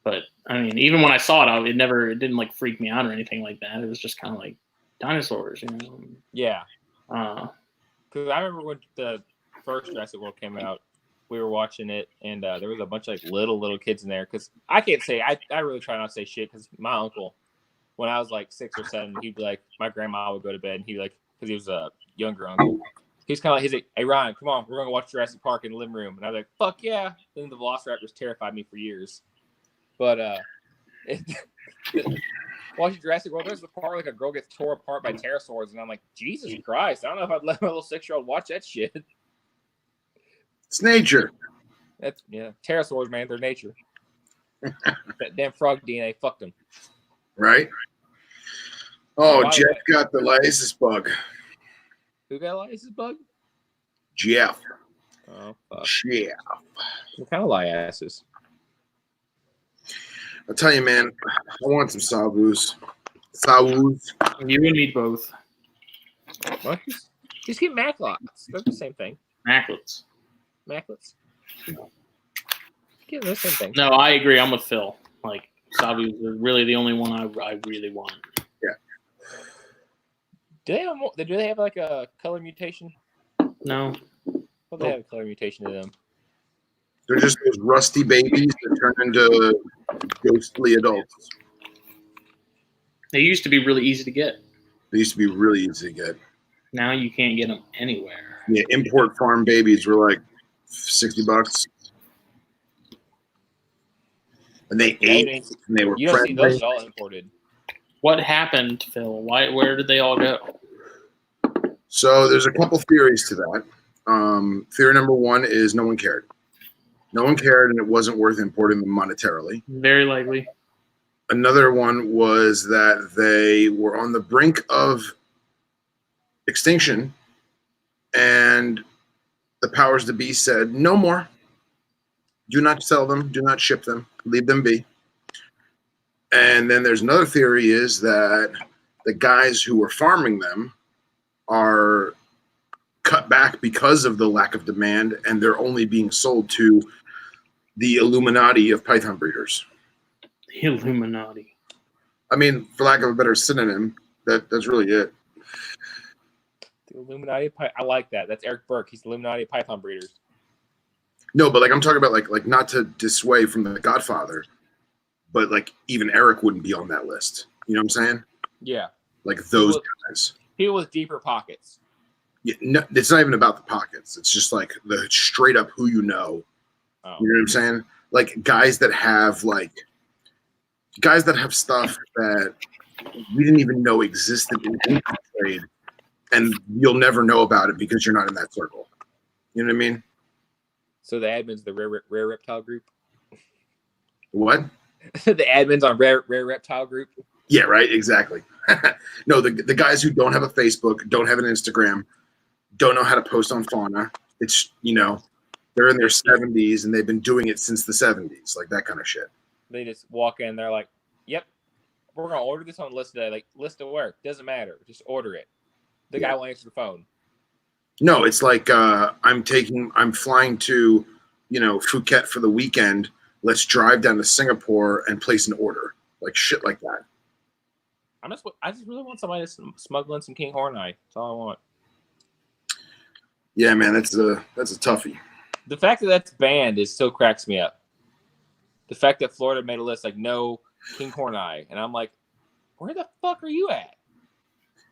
But I mean, even when I saw it, it didn't like freak me out or anything like that. It was just kind of like dinosaurs, Yeah. Because I remember when the first Jurassic World came out, we were watching it, and there was a bunch of like little kids in there. Because I can't say I really try not to say shit. Because my uncle, when I was like 6 or 7, he'd be like, my grandma would go to bed, and he'd like, because he was a younger uncle. He's kind of like, hey Ryan, come on, we're gonna watch Jurassic Park in the living room, and I was like, fuck yeah. Then the Velociraptors terrified me for years. But watching Jurassic World, there's the part where like a girl gets tore apart by pterosaurs, and I'm like, Jesus Christ, I don't know if I'd let my little 6-year-old watch that shit. It's nature. That's pterosaurs, man, they're nature. That damn frog DNA fucked them. Right? Oh, Jeff got the lysis bug. Who got a lysis bug? Jeff. Oh, fuck. Jeff. What kind of lysis? I'll tell you, man, I want some Savus. Savus. You and me both. What? Just get Maclots. They're the same thing. Macklets. Yeah, they're the same thing. No, I agree. I'm with Phil. Like, Savus are really the only one I really want. Yeah. Do they have like a color mutation? No. Well, they have a color mutation to them. They're just those rusty babies that turn into ghostly adults. They used to be really easy to get. They used to be really easy to get. Now you can't get them anywhere. Yeah, import farm babies were like $60. And they ate, and they were you don't see those all imported. What happened, Phil? Where did they all go? So there's a couple theories to that. Theory number one is no one cared. No one cared, and it wasn't worth importing them monetarily. Very likely. Another one was that they were on the brink of extinction, and the powers that be said, no more. Do not sell them. Do not ship them. Leave them be. And then there's another theory is that the guys who were farming them are cut back because of the lack of demand, and they're only being sold to the Illuminati of python breeders. The Illuminati. I mean, for lack of a better synonym, that's really it. The Illuminati. I like that. That's Eric Burke. He's the Illuminati of python breeders. No, but like I'm talking about like not to dissuade from The Godfather, but like even Eric wouldn't be on that list. You know what I'm saying? Yeah. Like those guys. People with deeper pockets. Yeah, no, it's not even about the pockets. It's just like the straight up who you know. Oh. You know what I'm saying? Like guys that have stuff that we didn't even know existed in any trade, and you'll never know about it because you're not in that circle. You know what I mean? So the admins, the rare reptile group. What? The admins on rare reptile group. Yeah, right. Exactly. No, the guys who don't have a Facebook, don't have an Instagram, don't know how to post on Fauna. It's they're in their 70s and they've been doing it since the 70s, like that kind of shit. They just walk in. They're like, "Yep, we're gonna order this on list today. Like list of where? Doesn't matter. Just order it." The guy will answer the phone. No, it's like I'm flying to, Phuket for the weekend. Let's drive down to Singapore and place an order, like shit like that. I just really want somebody to smuggle in some king horn eye. That's all I want. Yeah, man, that's a toughie. The fact that that's banned still cracks me up. The fact that Florida made a list like no king horn eye, and I'm like, where the fuck are you at?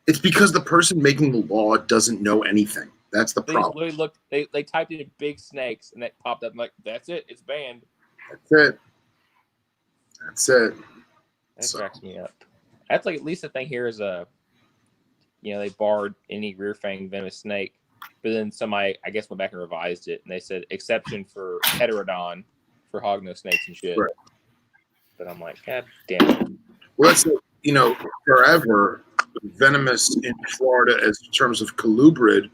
It's because the person making the law doesn't know anything. That's the problem. They looked. They typed in big snakes, and that popped up. I'm like, that's it. It's banned. That's it. That cracks me up. That's like at least the thing here is they barred any rear fang venomous snake, but then somebody I guess went back and revised it, and they said exception for heterodon for hognose snakes and shit. Right. But I'm like, God damn it. Well, that's forever venomous in Florida as in terms of colubrid.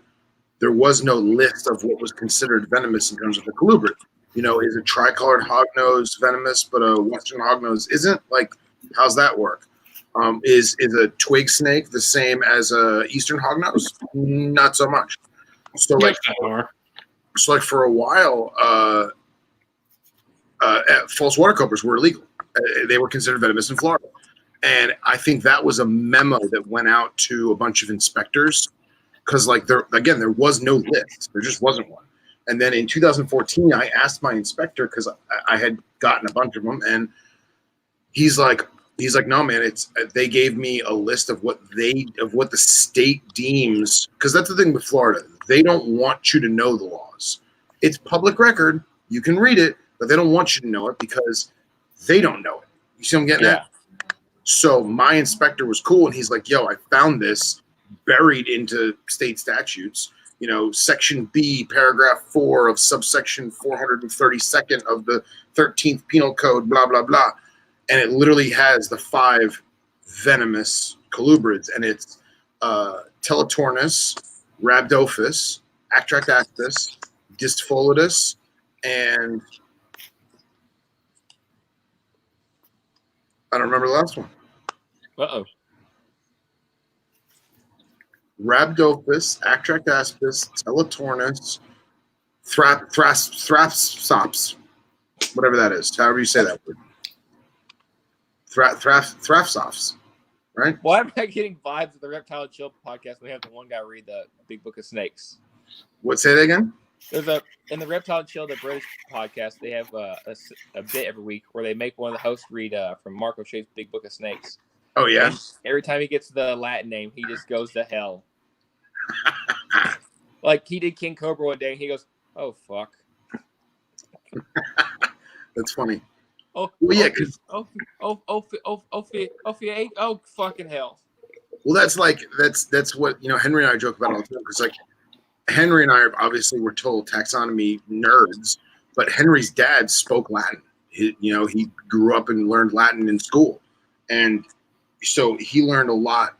There was no list of what was considered venomous in terms of the colubrid. Is a tricolored hognose venomous, but a western hognose isn't? Like, how's that work? Is a twig snake the same as a eastern hognose? Not so much. So for a while, false water cobras were illegal. They were considered venomous in Florida, and I think that was a memo that went out to a bunch of inspectors because, there was no list. There just wasn't one. And then in 2014, I asked my inspector because I had gotten a bunch of them, and he's like, no, man, they gave me a list of what the state deems, because that's the thing with Florida. They don't want you to know the laws. It's public record. You can read it, but they don't want you to know it because they don't know it. You see what I'm getting at? So my inspector was cool, and he's like, yo, I found this buried into state statutes. Section B, paragraph 4 of subsection 432nd of the 13th Penal Code, blah, blah, blah. And it literally has the 5 venomous colubrids, and it's Teletornus, Rhabdophis, Atractaspis, Dispholitus, and I don't remember the last one. Uh-oh. Rhabdophis, Atractaspis, Teletornus, Thrapsops, whatever that is, however you say that word. Thrapsops, right? Why am I getting vibes of the Reptile and Chill podcast when we have the one guy read the Big Book of Snakes? What, say that again? There's in the Reptile and Chill, the British podcast, they have a bit every week where they make one of the hosts read from Marco Shade's Big Book of Snakes. Oh, yeah? And every time he gets the Latin name, he just goes to hell. Like, he did King Cobra one day, and he goes, oh, fuck. That's funny. Oh, well, yeah, oh, fucking hell. Well, that's what Henry and I joke about all the time, because Henry and I we're total taxonomy nerds, but Henry's dad spoke Latin. He grew up and learned Latin in school, and so he learned a lot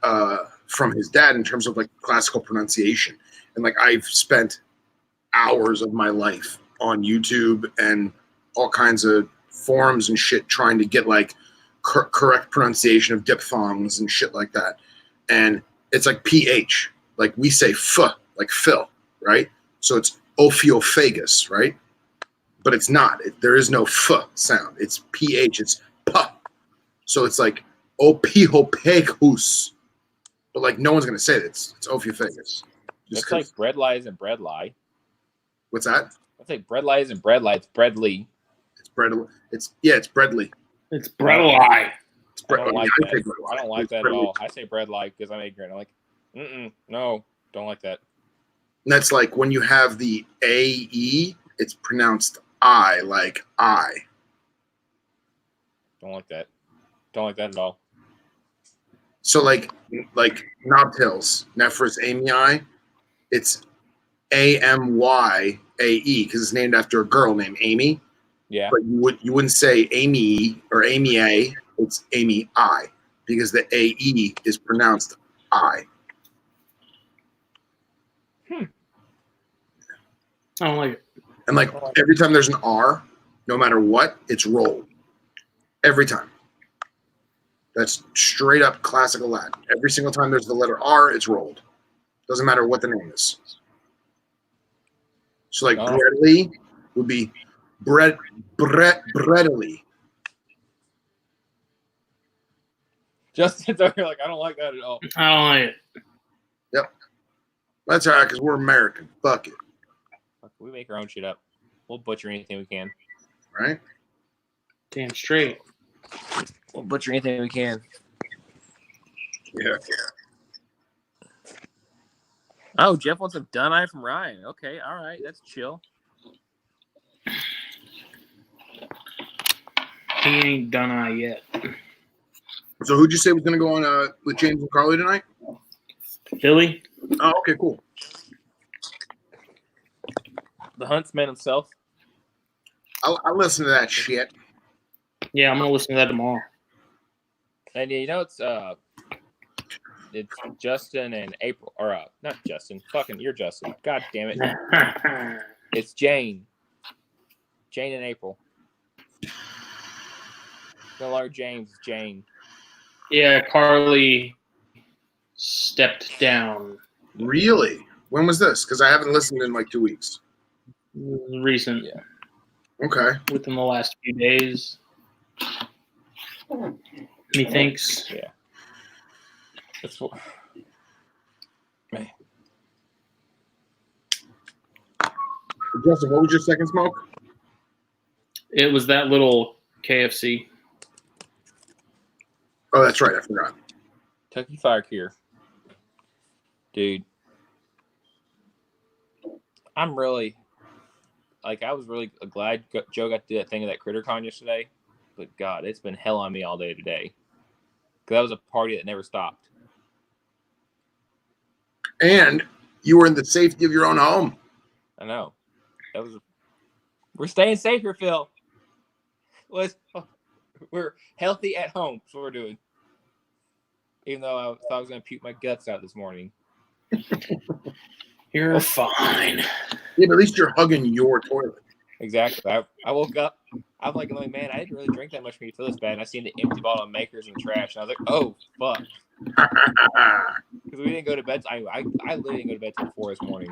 from his dad in terms of classical pronunciation. And I've spent hours of my life on YouTube and all kinds of forums and shit trying to get correct pronunciation of diphthongs and shit like that. And it's PH, we say f, like Phil, right? So it's Ophiophagus, right? but it's not. There is no f sound. It's ph. It's p. So it's like opihophagus. But like no one's gonna say it. It's ophiophagus. It's like bread lies and bread lie. What's that? I think bread lies and bread lie. It's breadly. It's bread. It's breadly. It's bread lie. It's I don't like that. bread I don't like that at all. I say bread lie because I'm ignorant. I'm like, no, don't like that. And that's like when you have the AE, it's pronounced I, like I. Don't like that. Don't like that at all. So like Knobtails, Nephris amyi, it's AMYAE because it's named after a girl named Amy. Yeah. But you wouldn't say Amy or Amy A. It's Amy I because the AE is pronounced I. I don't like it. And like every time there's an R, no matter what, it's rolled. Every time. That's straight up classical Latin. Every single time there's the letter R, it's rolled. Doesn't matter what the name is. So like breadly would be breadily. Justin's over here like, I don't like that at all. I don't like it. Yep. That's all right, because we're American. Fuck it. We make our own shit up. We'll butcher anything we can. Right? Damn straight. We'll butcher anything we can. Yeah. Oh, Jeff wants some done eye from Ryan. Okay, all right, that's chill. He ain't done eye yet. So who'd you say was going to go on with James and Carly tonight? Philly? Oh, okay, cool. The Huntsman himself. I'll listen to that shit. Yeah, I'm gonna listen to that tomorrow. And you know it's Justin and April, or not Justin. Fucking, you're Justin. God damn it. It's Jane. Jane and April. No longer James. It's Jane. Yeah, Carly stepped down. Really? When was this? Because I haven't listened in like 2 weeks. Recent. Yeah. Okay. Within the last few days. Methinks. Yeah. That's what. Man. Justin, what was your second smoke? It was that little KFC. Oh, that's right. I forgot. Kentucky Fire Cure. Dude. I'm really, I was really glad Joe got to do that thing at that CritterCon yesterday. But God, it's been hell on me all day today. Because that was a party that never stopped. And you were in the safety of your own home. I know. We're staying safe here, Phil. We're healthy at home. That's what we're doing. Even though I thought I was going to puke my guts out this morning. You're fine. Yeah, but at least you're hugging your toilet. Exactly. I woke up. I'm like, man, I didn't really drink that much for me to feel this bad. And I seen the empty bottle of Makers in the trash. And I was like, oh, fuck. Because we didn't go to bed. I literally didn't go to bed till 4 this morning.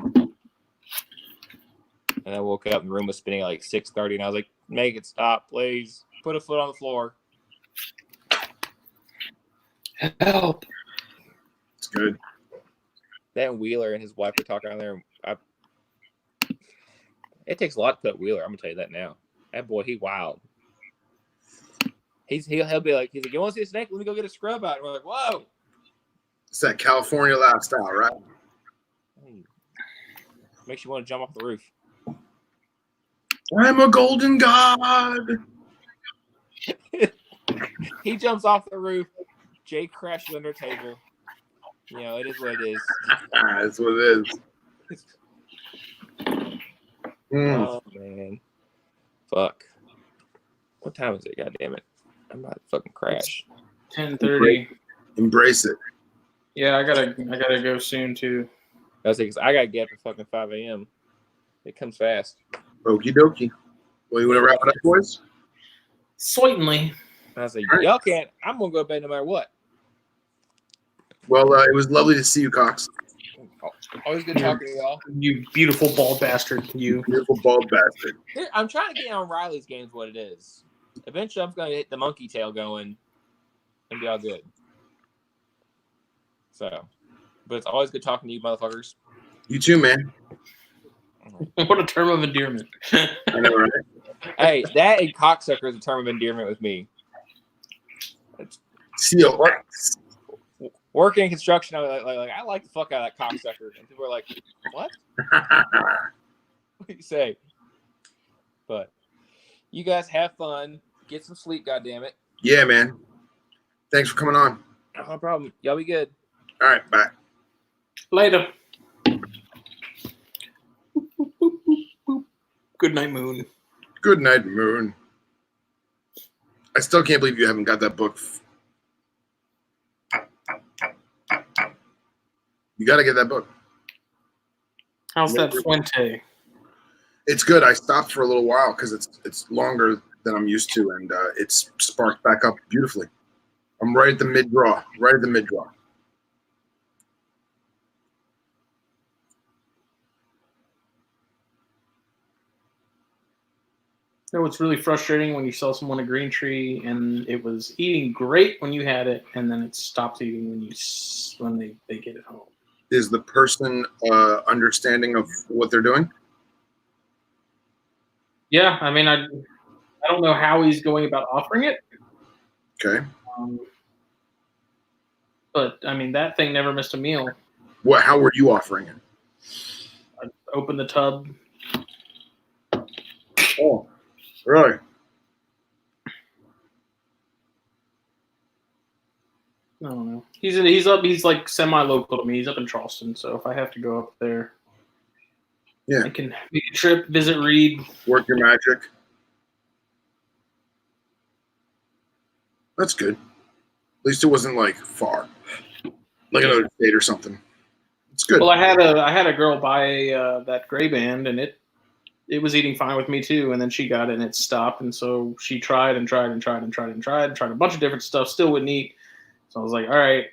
And I woke up and the room was spinning at like 6:30. And I was like, make it stop, please. Put a foot on the floor. Help. It's good. Then Wheeler and his wife were talking on there. It takes a lot to put Wheeler. I'm gonna tell you that now. That boy, he wild. He'll be like, you want to see a snake? Let me go get a scrub out. And we're like, whoa. It's that California lifestyle, right? Makes you want to jump off the roof. I'm a golden god. He jumps off the roof. Jake crashes under a table. You know, it is what it is. That's what it is. Oh, man. Fuck. What time is it? God damn it. I'm about to fucking crash. 10:30. Embrace it. Yeah, I gotta go soon too. That's because I gotta get up at fucking 5 a.m. It comes fast. Okie dokie. Well, you want to wrap it up, boys? Certainly. I was like, y'all can't. I'm gonna go to bed no matter what. Well, it was lovely to see you, Cox. Oh, Always good talking to y'all. You beautiful bald bastard. You. Beautiful bald bastard. Here, I'm trying to get on Riley's games. What it is. Eventually, I'm going to hit the monkey tail going and be all good. So, but it's always good talking to you, motherfuckers. You too, man. What a term of endearment. I know, right? Hey, that and cocksucker is a term of endearment with me. See you. What? Working in construction, I like the fuck out of that cocksucker, and people are like, "What? What do you say?" But you guys have fun. Get some sleep, goddammit. Yeah, man. Thanks for coming on. No problem. Y'all be good. All right, bye. Later. Good night, Moon. Good night, Moon. I still can't believe you haven't got that book. You got to get that book. How's that Fuente? It's good. I stopped for a little while because it's longer than I'm used to, and it's sparked back up beautifully. I'm right at the mid draw. Right at the mid draw. You know, it's really frustrating when you sell someone a green tree and it was eating great when you had it, and then it stops eating when they get it home. Is the person understanding of what they're doing? Yeah, I mean, I don't know how he's going about offering it. Okay. But I mean, that thing never missed a meal. What? How were you offering it? I opened the tub. Oh, really? I don't know. He's like semi-local to me. He's up in Charleston, so if I have to go up there, Yeah. I can make a trip, visit Reed. Work your magic. That's good. At least it wasn't like far, like another state or something. It's good. Well, I had a girl buy that gray band, and it was eating fine with me too. And then she got it, and it stopped. And so she tried and tried a bunch of different stuff. Still wouldn't eat. So I was like, all right.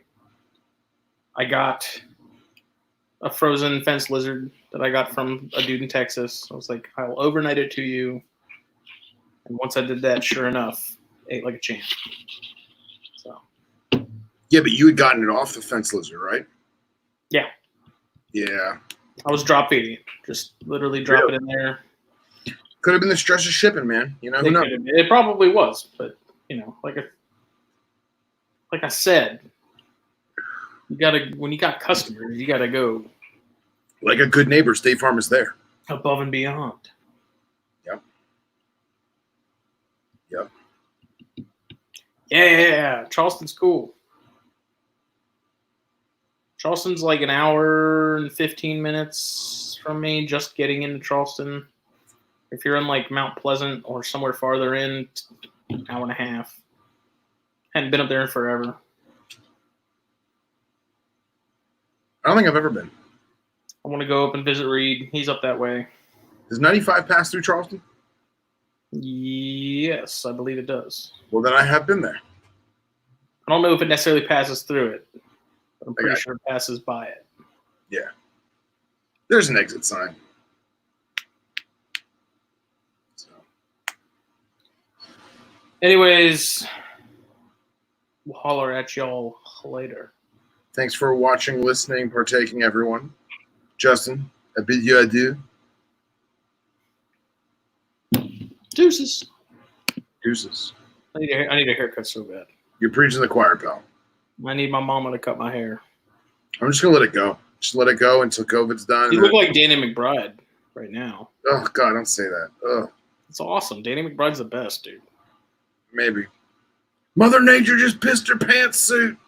I got a frozen fence lizard that I got from a dude in Texas. I was like, I will overnight it to you. And once I did that, sure enough, ate like a champ. So. Yeah, but you had gotten it off the fence lizard, right? Yeah. Yeah. I was drop feeding it. Just literally drop it in there. Could have been the stress of shipping, man. You know, who knows? It probably was, but you know, like I said, when you got customers, you gotta go Like a good neighbor, State Farm is there. above and beyond. Yep. Yeah, Charleston's cool. Charleston's like an hour and 15 minutes from me, just getting into Charleston. If you're in like Mount Pleasant or somewhere farther in, an hour and a half. Hadn't been up there in forever. I don't think I've ever been. I want to go up and visit Reed. He's up that way. Does 95 pass through Charleston? Yes, I believe it does. Well, then I have been there. I don't know if it necessarily passes through it, but I'm pretty sure it passes by it. Yeah. There's an exit sign. So. Anyways, we'll holler at y'all later. Thanks for watching, listening, partaking, everyone. Justin, I bid you adieu. Deuces. Deuces. I need a haircut so bad. You're preaching the choir, pal. I need my mama to cut my hair. I'm just going to let it go. Just let it go until COVID's done. You look like Danny McBride right now. Oh, God, don't say that. Ugh. It's awesome. Danny McBride's the best, dude. Maybe. Mother Nature just pissed her pantsuit.